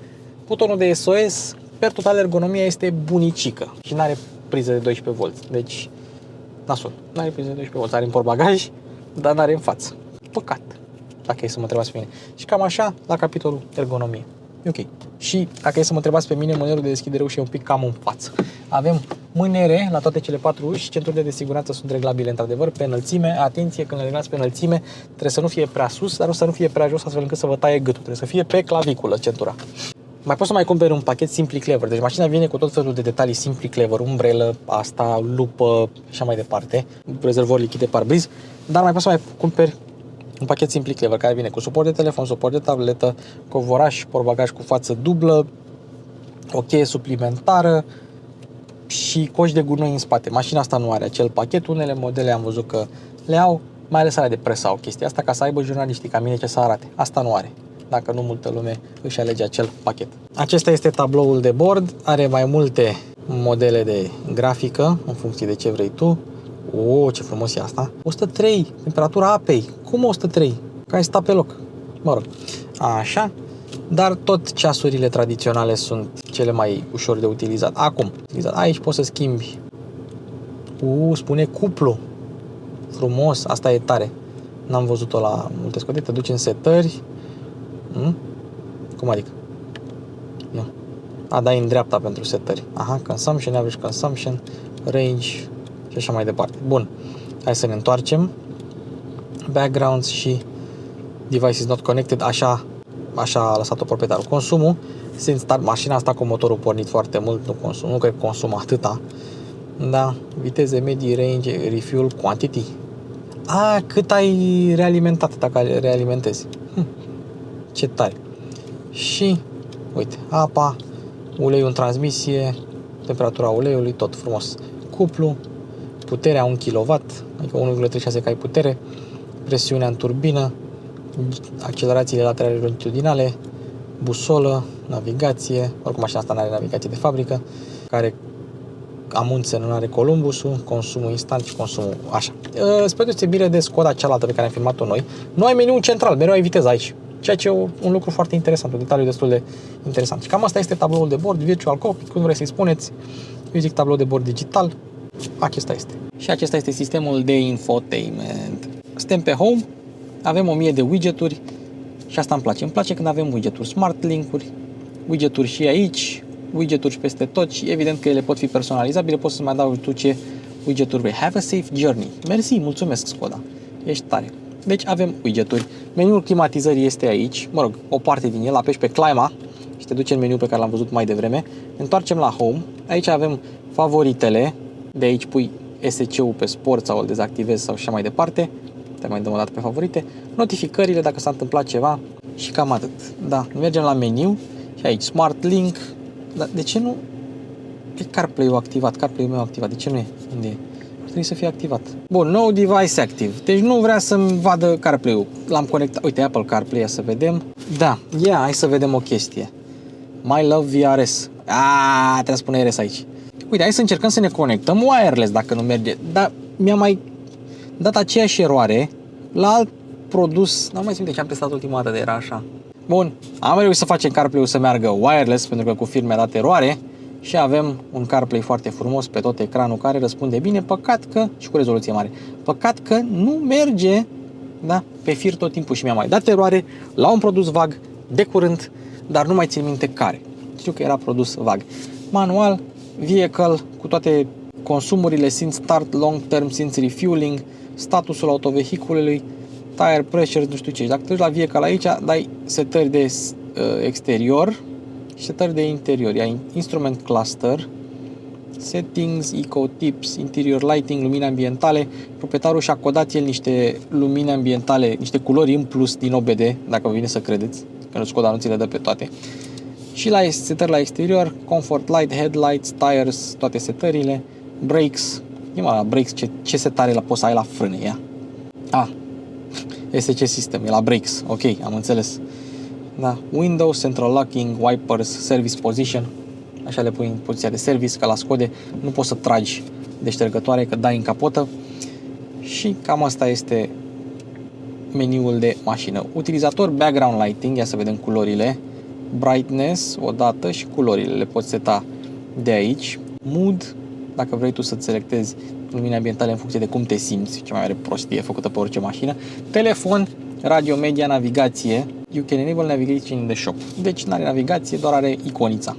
Butonul de SOS, per total ergonomia este bunicică și nu are priză de 12V, deci nasul, nu are priză de 12V, are în portbagaj, dar nu are în față. Păcat, dacă e să mă întrebați pe mine. Și cam așa la capitolul ergonomie. E ok. Și dacă e să mă întrebați pe mine, mânerul de deschidere ușii e un pic cam în față. Avem mânere la toate cele 4 uși, centurile de siguranță sunt reglabile într-adevăr pe înălțime. Atenție, când le reglați pe înălțime, trebuie să nu fie prea sus, dar nu să nu fie prea jos, astfel încât să vă taie gâtul. Trebuie să fie pe claviculă centura. Mai poți să mai cumperi un pachet Simply Clever. Deci mașina vine cu tot felul de detalii Simply Clever, umbrelă, asta, lupă și așa mai departe, rezervor lichid de parbriz, dar mai poți să mai cumperi un pachet Simply Clever care vine cu suport de telefon, suport de tabletă, covoraș, portbagaj cu față dublă, o cheie suplimentară și coș de gunoi în spate. Mașina asta nu are acel pachet, unele modele am văzut că le au, mai ales alea de presă au chestia asta ca să aibă jurnaliștii ca mine ce să arate. Asta nu are. Dacă nu multă lume își alege acel pachet. Acesta este tabloul de bord, are mai multe modele de grafică în funcție de ce vrei tu. Ce frumos e asta. 103, temperatura apei. Cum 103? Care sta pe loc. Mă rog. Așa. Dar tot ceasurile tradiționale sunt cele mai ușor de utilizat. Acum, aici poți să schimbi. Spune cuplu. Frumos, asta e tare. N-am văzut-o la multe scotiri. Te duci în setări. Cum adică? Nu. Dai în dreapta pentru setări. Aha, consumption, average consumption, range și așa mai departe. Bun. Hai să ne întoarcem. Backgrounds și device not connected. Așa a lăsat-o proprietarul. Consumul, since mașina asta cu motorul pornit foarte mult, nu cred că consumă atâta. Da, viteze medii, range, refuel, quantity. Cât ai realimentat dacă realimentezi. Ce tare. Și, uite, apa, uleiul în transmisie, temperatura uleiului, tot frumos. Cuplu, puterea 1 kW, adică 1,36 cai putere, presiunea în turbină, accelerațiile laterale longitudinale, busolă, navigație, oricum mașina asta nu are navigație de fabrică, care Amundsen nu are Columbusul, consumul instant și consumul așa. Spre deosebire de Skoda cealaltă pe care am filmat-o noi, nu ai meniul central, mereu ai viteza aici. Ceea ce e un lucru foarte interesant, un detaliu destul de interesant. Și cam asta este tabloul de bord, Virtual Cockpit, cum vrei să-i spuneți. Eu zic tablou de bord digital. Acesta este. Și acesta este sistemul de infotainment. Suntem pe Home, avem 1000 de widgeturi și asta îmi place. Îmi place când avem widgeturi, Smart Link-uri, widgeturi și aici, widgeturi și peste tot și evident că ele pot fi personalizabile, poți să mai adaugi tu ce widgeturi vrei. Have a safe journey. Mersi, mulțumesc Skoda. Ești tare. Deci avem widgeturi. Meniul climatizării este aici, mă rog, o parte din el, apeși pe Clima și te duci în meniul pe care l-am văzut mai devreme. Ne întoarcem la Home. Aici avem favoritele. De aici pui SC-ul pe sport sau îl dezactivezi sau așa mai departe. Te mai dăm o dată pe favorite. Notificările dacă s-a întâmplat ceva și cam atât. Da, mergem la meniu și aici Smart Link. Dar de ce nu e CarPlay-ul activat? CarPlay-ul meu activat. De ce nu e? Unde e? Trebuie să fie activat. Bun, no device active. Deci nu vrea să-mi vadă CarPlay-ul. L-am conectat. Uite, Apple CarPlay, să vedem. Da, hai să vedem o chestie. My Love VRS. Trebuie să pune RS aici. Uite, hai să încercăm să ne conectăm wireless dacă nu merge. Dar mi-a mai dat aceeași eroare la alt produs. Nu mai simt de ce am testat ultima dată de era așa. Bun, am reușit să facem CarPlay-ul să meargă wireless pentru că cu firme a dat eroare. Și avem un CarPlay foarte frumos pe tot ecranul care răspunde bine, păcat că, și cu rezoluție mare, păcat că nu merge, da, pe fir tot timpul și mi-a mai dat eroare la un produs vag de curând, dar nu mai țin minte care. Știu că era produs vag. Manual, vehicle, cu toate consumurile, since start, long term, since refueling, statusul autovehiculului, tire pressure, nu știu ce. Dacă te duci la vehicle aici, dai setări de exterior, și setări de interior, ia instrument cluster, settings, eco tips, interior lighting, lumini ambientale. Proprietarul și-a codat el niște lumini ambientale, niște culori în plus din OBD, dacă vă vine să credeți, că Skoda nu ți le dă pe toate. Și la setări la exterior, comfort light, headlights, tires, toate setările, brakes. La brakes ce setare la poți să ai la frâne, ia. SC System, e la brakes, ok, am înțeles. Da, Windows, Central Locking, Wipers, Service Position, așa le pui în poziția de service, ca la Scode, nu poți să tragi de ștergătoare, că dai în capotă. Și cam asta este meniul de mașină. Utilizator, background lighting, ia să vedem culorile, brightness, odată, și culorile le poți seta de aici. Mood, dacă vrei tu să-ți selectezi lumina ambientală în funcție de cum te simți, ce mai are prostie făcută pe orice mașină. Telefon, radio, media, navigație. You can enable navigation in the shop. Deci nu are navigație, doar are iconița.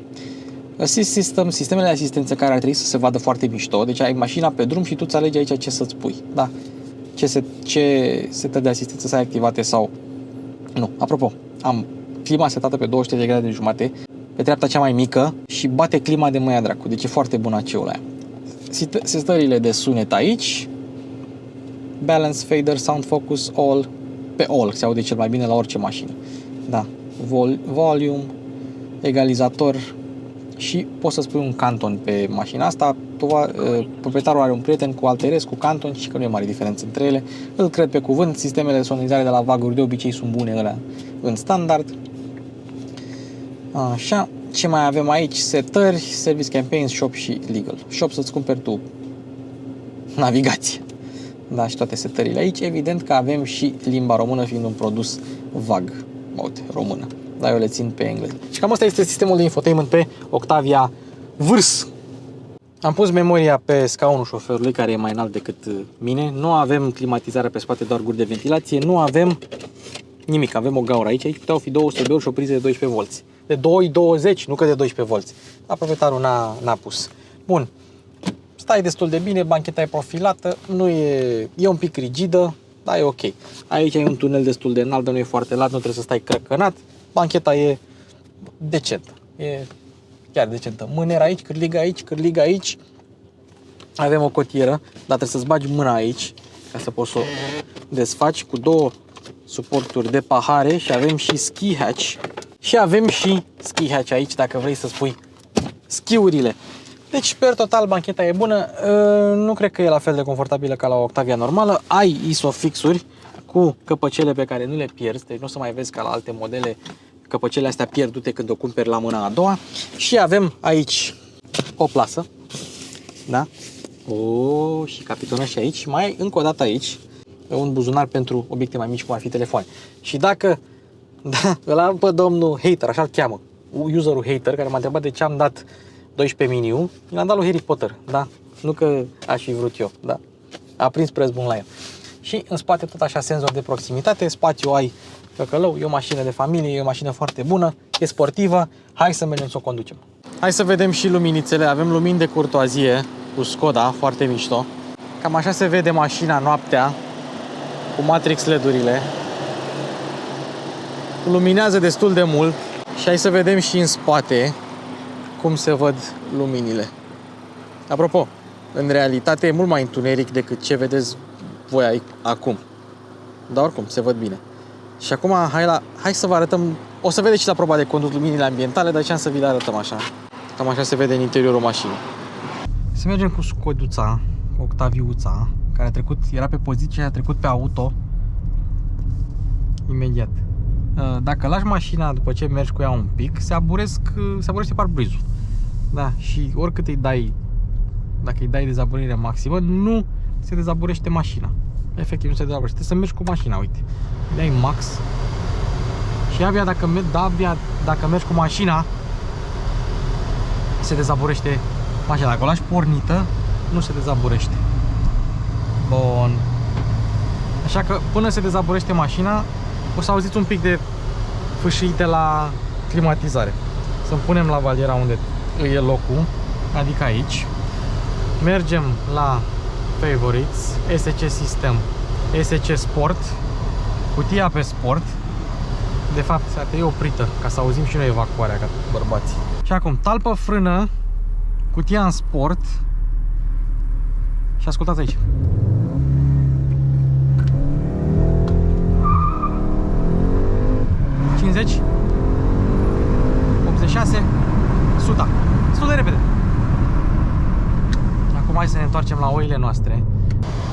Assist system, sistemele de asistență care ar trebui să se vadă foarte mișto. Deci ai mașina pe drum și tu îți alegi aici ce să-ți pui. Da? Ce setări de asistență să ai activate sau nu. Apropo, am clima setată pe 200 de grade jumate, pe treapta cea mai mică, și bate clima de măia dracu. Deci e foarte bun aceul aia. Setările de sunet aici. Balance, fader, sound focus, all. Pe all se aude cel mai bine la orice mașină. Da. Volume, egalizator, și poți să spui un Canton pe mașina asta. Proprietarul are un prieten cu Alteres, cu Canton, și că nu e mare diferență între ele. Îl cred pe cuvânt. Sistemele de sonorizare de la VAG-uri de obicei sunt bune alea în standard. Așa. Ce mai avem aici? Setări, Service Campaigns, Shop și Legal. Shop să-ți cumperi tu navigație. Da, și toate setările aici. Evident că avem și limba română, fiind un produs VAG. Uite, română. Dar eu le țin pe engleză. Și cam asta este sistemul de infotainment pe Octavia Vârs. Am pus memoria pe scaunul șoferului, care e mai înalt decât mine. Nu avem climatizare pe spate, doar guri de ventilație. Nu avem nimic. Avem o gaură aici. Aici puteau fi 200 de ori și o priză de 12 volți. De 2,20, nu că de 12 volți. Dar proprietarul n-a pus. Bun. Stai destul de bine, bancheta e profilată, e un pic rigidă, dar e ok. Aici ai un tunel destul de înalt, dar nu e foarte lat, nu trebuie să stai crăcănat. Bancheta e decentă, e chiar decentă. Mâner aici, cârligă aici. Avem o cotieră, dar trebuie să-ți bagi mâna aici, ca să poți să o desfaci, cu două suporturi de pahare, și avem și ski hatch. Și avem și ski hatch aici, dacă vrei să spui schiurile. Deci, per total, bancheta e bună. Nu cred că e la fel de confortabilă ca la o Octavia normală. Ai isofixuri cu căpăcele pe care nu le pierzi, deci nu o să mai vezi ca la alte modele căpăcele astea pierdute când o cumperi la mâna a doua. Și avem aici o plasă, da? Și capitonă și aici. Mai ai încă o dată aici un buzunar pentru obiecte mai mici, cum ar fi telefoane. Și dacă îl am pe domnul hater, așa-l cheamă, userul hater, care m-a întrebat de ce am dat 12 mini-ul, l-am dat lui Harry Potter, da? Nu că aș fi vrut eu, da? A prins preț bun la el. Și în spate tot așa senzor de proximitate, spațiu ai căcălău, e o mașină de familie, e o mașină foarte bună, e sportivă, hai să mergem să o conducem. Hai să vedem și luminițele, avem lumini de curtoazie cu Skoda, foarte mișto. Cam așa se vede mașina noaptea, cu matrix LED-urile. Luminează destul de mult și hai să vedem și în spate cum se văd luminile. Apropo, în realitate e mult mai întuneric decât ce vedeți voi acum. Dar oricum, se văd bine. Și acum hai să vă arătăm, o să vedeți și la proba de condus luminile ambientale, dar ce-am să vi le arătăm așa. Cam așa se vede în interiorul mașinii. Să mergem cu Scoduța, Octaviuța, care era pe poziție și a trecut pe auto imediat. Dacă lași mașina după ce mergi cu ea un pic, se aburește parbrizul. Da, și oricât îi dai, dacă îi dai dezaburire maximă, nu se dezaburește mașina. Efectiv, nu se dezaburește. Trebuie să mergi cu mașina, uite. Dai max. Și abia dacă mergi cu mașina, se dezaburește mașina. Dacă o lași pornită, nu se dezaburește. Bun. Așa că până se dezaburește mașina, o să auziți un pic de fâșii de la climatizare. Să-mi punem la valiera unde e locul, adică aici. Mergem la Favorites, SC System, SC Sport, cutia pe Sport. De fapt, e oprită, ca să auzim și noi evacuarea, ca bărbații. Și acum, talpă, frână, cutia în Sport. Și ascultați aici. 96, 100. Destul de repede. Acum hai să ne întoarcem la oile noastre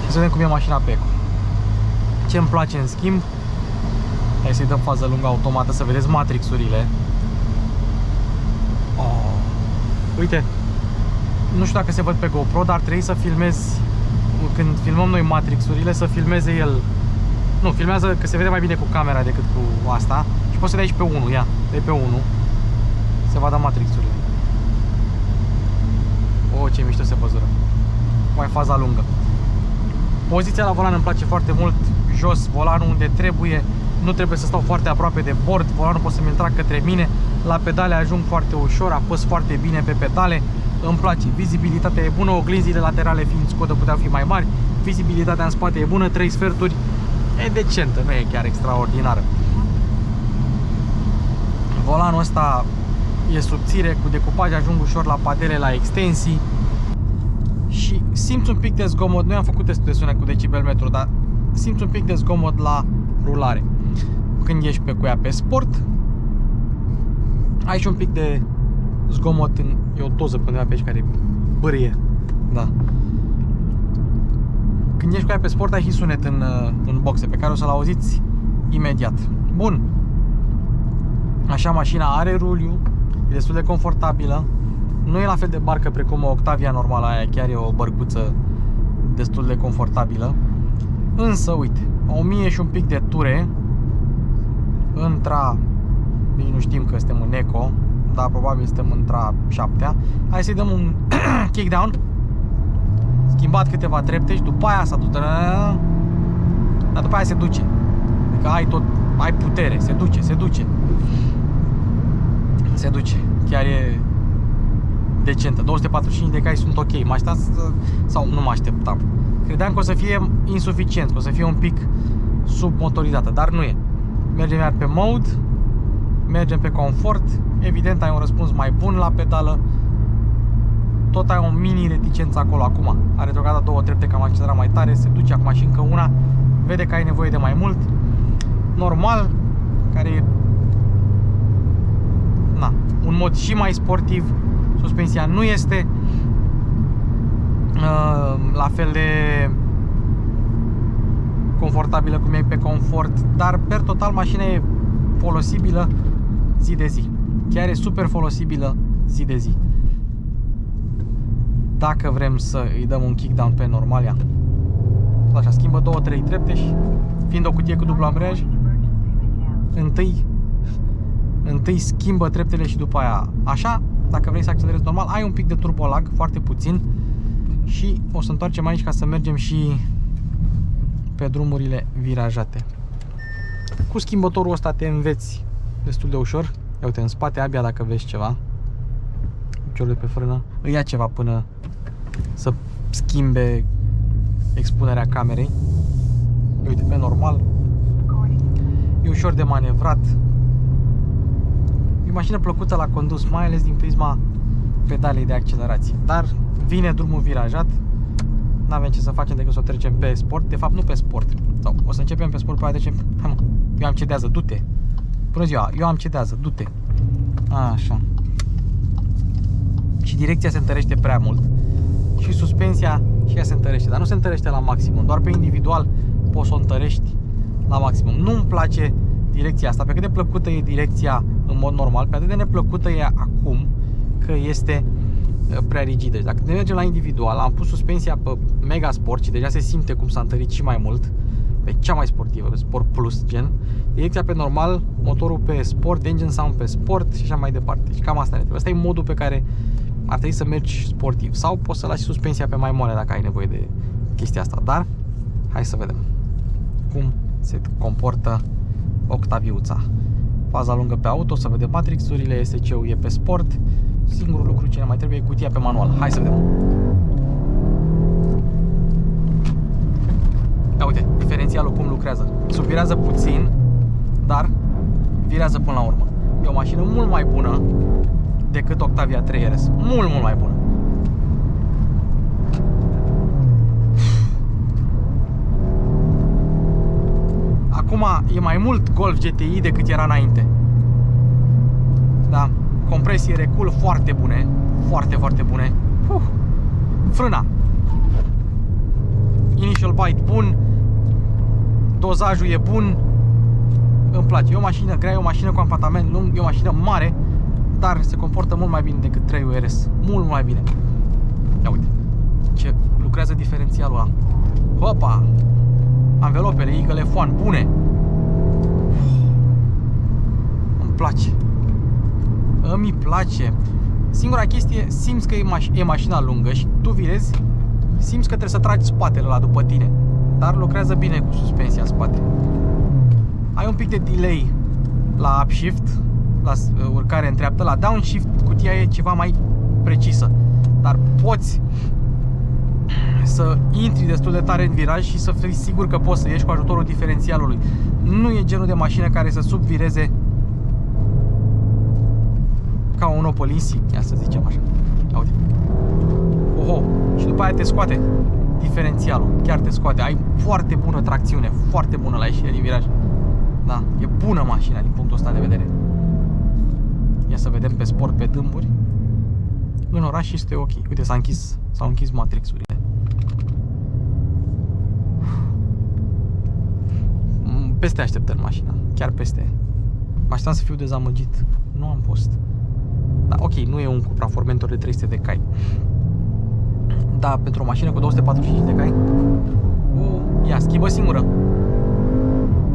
și să vedem cum e mașina pe eco. Ce îmi place în schimb, hai să-i dăm fază lungă automată să vedeți matrixurile. Oh. Uite, nu știu dacă se văd pe GoPro, dar trebuie să filmezi, când filmăm noi matrixurile, să filmeze el. Nu, filmează că se vede mai bine cu camera decât cu asta. Și poți să dai și pe 1, ia, dai pe 1. Se vadă matrixurile. Oh, ce mișto se văzură. Mai faza lungă. Poziția la volan îmi place foarte mult. Jos, volanul unde trebuie. Nu trebuie să stau foarte aproape de bord. Volanul pot să mi-l trag către mine. La pedale ajung foarte ușor, apăs foarte bine pe pedale. Îmi place. Vizibilitatea e bună, oglinzile laterale fiind Skoda puteau fi mai mari. Vizibilitatea în spate e bună, 3 sferturi. E decentă, nu e chiar extraordinară. Volanul ăsta e subțire, cu decupaj ajung ușor la padele, la extensii. Și simți un pic de zgomot. Noi am făcut testul de sunet cu decibelmetru, dar simți un pic de zgomot la rulare. Când ești pe cuia pe sport, ai și un pic de zgomot e o doză pe undeva pe aici care bârie. Da. Când ești cu ea pe sport, ai și sunet în boxe, pe care o să-l auziți imediat. Bun. Așa, mașina are ruliu, e destul de confortabilă. Nu e la fel de barcă precum o Octavia normală, aia chiar e o bărcuță destul de confortabilă. Însă, uite, 1000 și un pic de ture. Nici nu știm că suntem în eco, dar probabil suntem între 7-a. Hai să-i dăm un kickdown. Schimbat câteva trepte și după aia s-a dus. Dar după aia se duce. Adică ai putere, se duce. Se duce. Chiar e decentă. 245 de cai sunt ok. Mă așteptam sau nu mă așteptam. Credeam că o să fie insuficient, că o să fie un pic submotorizată, dar nu e. Mergem iar pe mode, mergem pe confort. Evident ai un răspuns mai bun la pedală. Tot ai o mini reticență acolo acum. Are retrograda 2 trepte, că am accelerat mai tare. Se duce acum și încă una. Vede că ai nevoie de mai mult. Normal, care e un mod și mai sportiv. Suspensia nu este la fel de confortabilă cum e pe confort, dar per total mașina e folosibilă zi de zi. Chiar e super folosibilă zi de zi. Dacă vrem să îi dăm un kickdown pe normal, ia. Așa, schimbă 2-3 trepte și fiind o cutie cu dublu ambreiaj, întâi schimbă treptele și după aia așa. Dacă vrei să accelerezi normal, ai un pic de turbolag, foarte puțin. Și o să întoarcem aici ca să mergem și pe drumurile virajate. Cu schimbătorul ăsta te înveți destul de ușor. Ia uite, în spate abia dacă vezi ceva, piciorul de pe frână, îi ia ceva până să schimbe expunerea camerei. Uite, pe normal. E ușor de manevrat. E o mașină plăcută la condus, mai ales din prisma pedalei de accelerație. Dar vine drumul virajat, n-avem ce să facem decât să o trecem pe sport. De fapt nu pe sport, sau o să începem pe sport, pe aia trecem. Hai mă, eu am cedează, du-te. Bună ziua, eu am cedează, du-te. Așa. Și direcția se întărește prea mult. Și suspensia și ea se întărește, dar nu se întărește la maximum. Doar pe individual poți să o întărești la maximum. Nu-mi place direcția asta, pe cât de plăcută e direcția în mod normal, pe atât de neplăcută e acum că este prea rigidă. Dacă ne mergem la individual, am pus suspensia pe Mega Sport și deja se simte cum s-a întărit și mai mult, pe cea mai sportivă, pe Sport Plus gen. Direcția pe normal, motorul pe Sport, engine sound pe Sport și așa mai departe. Și cam asta ne trebuie. Asta e modul pe care ar trebui să mergi sportiv. Sau poți să lași suspensia pe mai moale dacă ai nevoie de chestia asta. Dar hai să vedem cum se comportă Octaviuța. Faza lungă pe auto, să vedem matrixurile, ESC-ul e pe sport. Singurul lucru ce ne mai trebuie e cutia pe manual. Hai să vedem. Ia uite, diferențialul cum lucrează. Subvirează puțin, dar virează până la urmă. E o mașină mult mai bună decât Octavia 3 RS. Mult mai bună. Acum e mai mult Golf GTI decât era înainte. Da, compresie, recul foarte bune. Foarte, foarte bune. Frâna. Initial bite bun. Dozajul e bun. Îmi place. E o mașină grea, e o mașină cu ampantament lung, e o mașină mare, dar se comportă mult mai bine decât 3-ul RS. Mult mai bine. Ia uite. Ce lucrează diferențialul ăla. Hopa! Anvelopele, igăle foan, bune. Îmi place. Îmi place. Singura chestie, simți că e mașina lungă și tu virezi, simți că trebuie să tragi spatele ăla după tine. Dar lucrează bine cu suspensia în spate. Ai un pic de delay la upshift, la urcare în dreaptă, la downshift cutia e ceva mai precisă. Dar poți să intri destul de tare în viraj și să fii sigur că poți să ieși cu ajutorul diferențialului. Nu e genul de mașină care să subvireze ca un Opel Insignia, să zicem așa. Uite. Oho, și după aia te scoate diferențialul, chiar te scoate. Ai foarte bună tracțiune, foarte bună la ieșire din viraj. Da, e bună mașina din punctul ăsta de vedere. Ia să vedem pe sport, pe dâmburi. În oraș este ok. Uite, s-au închis matrixurile. Peste așteptări mașina, chiar peste. Mă așteptam să fiu dezamăgit. Nu am fost. Da, ok, nu e un Cupra Formentor de 300 de cai. Da, pentru o mașină cu 245 de cai. Ia, schimbă singură.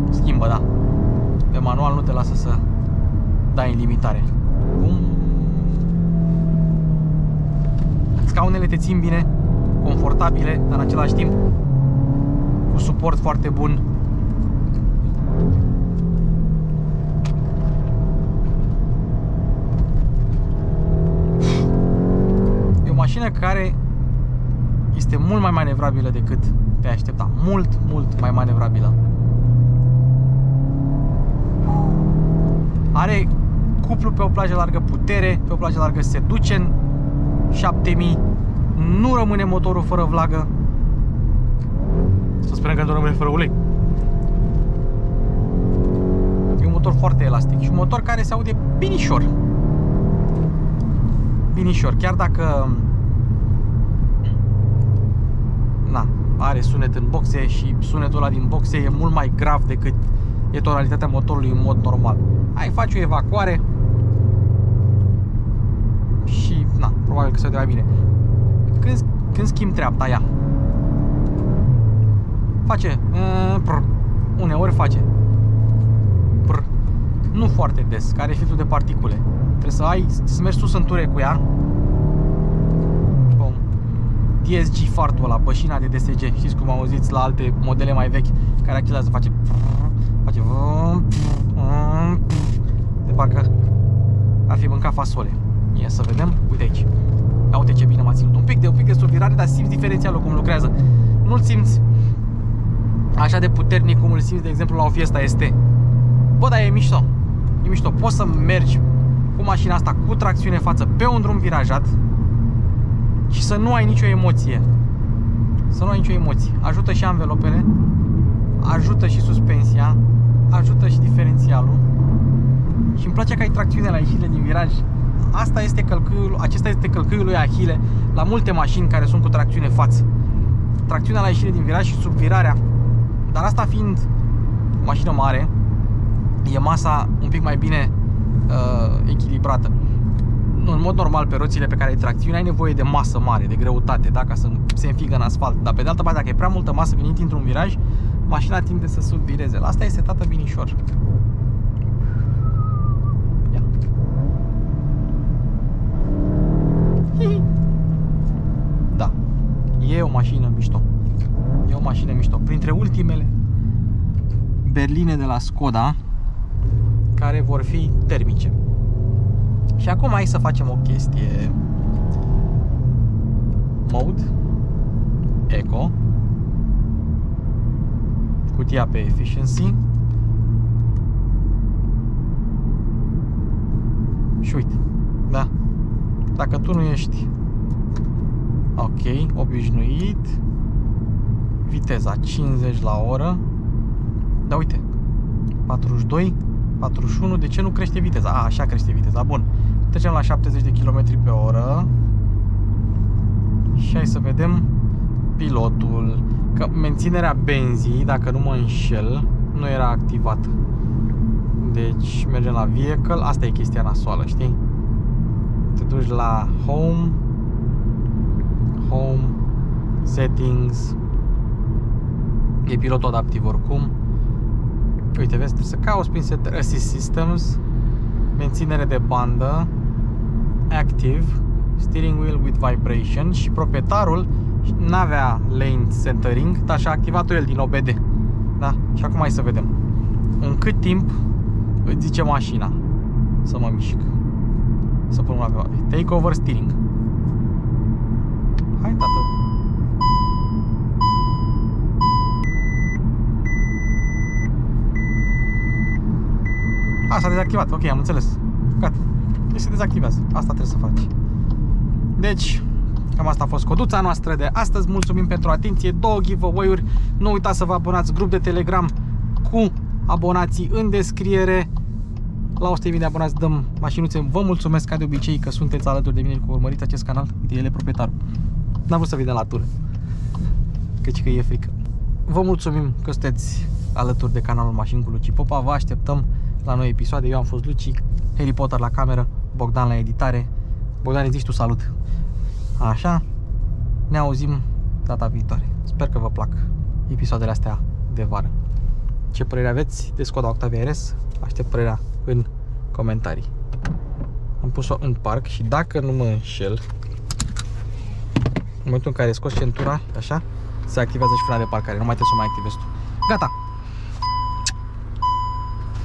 Schimbă, da. Pe manual nu te lasă să dai în limitare. Scaunele te țin bine, confortabile, dar în același timp cu suport foarte bun. E o mașină care este mult mai manevrabilă decât te-ai aștepta. Mult, mult mai manevrabilă. Are cuplu pe o plajă largă, putere pe o plajă largă, se duce în 7000, nu rămâne motorul fără vlagă. Să sperăm că nu rămâne fără ulei. E un motor foarte elastic și un motor care se aude binișor. Binișor, chiar dacă are sunet în boxe și sunetul ăla din boxe e mult mai grav decât e tonalitatea motorului în mod normal. Ai faci o evacuare și probabil că se aude mai bine. Când schimb treapta, ea face uneori face nu foarte des, care e filtrul de particule. Trebuie să mergi sus în ture cu ea. DSG fartul ăla, bășina de DSG. Știți cum auziți la alte modele mai vechi care accelerează, face de parcă ar fi mâncat fasole. Ia să vedem, uite aici. Ia uite ce bine m-a ținut. Un pic de subvirare, dar simți diferențialul cum lucrează. Nu-l simți așa de puternic cum îl simți, de exemplu, la o Fiesta ST. Bă, dar e mișto. E mișto. Poți să mergi cu mașina asta cu tracțiune în față pe un drum virajat și să nu ai nicio emoție. Să nu ai nicio emoție. Ajută și anvelopele, ajută și suspensia, ajută și diferențialul. Și îmi place că ai tracțiune la ieșirile din viraj. Acesta este călcâiul lui Achille la multe mașini care sunt cu tracțiune față. Tracțiunea la ieșire din viraj și subvirarea. Dar asta fiind o mașină mare, e masa un pic mai bine echilibrată. În mod normal, pe roțile pe care ai tracțiune, ai nevoie de masă mare, de greutate, ca să se înfigă în asfalt. Dar pe de altă parte, dacă e prea multă masă când intri într-un viraj, mașina tinde să subvireze. La asta e setată binișor. Ia. Da. E o mașină mișto. E o mașină mișto. Printre ultimele berline de la Skoda care vor fi termice. Și acum hai să facem o chestie. Mode Eco, cutia pe Efficiency și uite, da, dacă tu nu ești ok, obișnuit, viteza 50 la oră, da, uite, 42, 41, de ce nu crește viteza? Așa crește viteza, bun. Trecem la 70 de km pe oră. Și hai să vedem pilotul. Că menținerea benzii, dacă nu mă înșel, nu era activată. Deci mergem la vehicle. Asta e chestia nasoală, știi? Te duci la home, settings. E pilotul adaptiv oricum. Uite, vezi, trebuie să cauți prin Assist Systems, menținere de bandă, Active, Steering Wheel with Vibration, și proprietarul n-avea lane centering, dar și-a activat-o el din OBD. Da? Și acum hai să vedem în cât timp îți zice mașina să mă mișc. Să pun mâna pe take over steering. Hai, tată. A, s-a dezactivat, ok, am înțeles. Gata, deci se dezactivează. Asta trebuie să faci. Deci, cam asta a fost coduța noastră de astăzi. Mulțumim pentru atenție, 2 giveaway-uri. Nu uitați să vă abonați, grup de Telegram cu abonații în descriere. La 100.000 de abonați dăm mașinuțe. Vă mulțumesc ca de obicei că sunteți alături de mine, că urmăriți acest canal. Uite, el e proprietarul. N-am vrut să vedem la tură, căci că e frică. Vă mulțumim că sunteți alături de canalul Mașini cu Luci Popa. Vă așteptăm la noi episoade. Eu am fost Luci, Harry Potter la cameră, Bogdan la editare. Bogdan, îți zici tu salut. Așa, ne auzim data viitoare. Sper că vă plac episoadele astea de vară. Ce părere aveți de Skoda Octavia RS? Aștept părerea în comentarii. Am pus-o în parc și dacă nu mă înșel, în momentul în care scoți centura, așa, se activează și frâna de parcare. Nu mai trebuie să o mai activezi tu. Gata!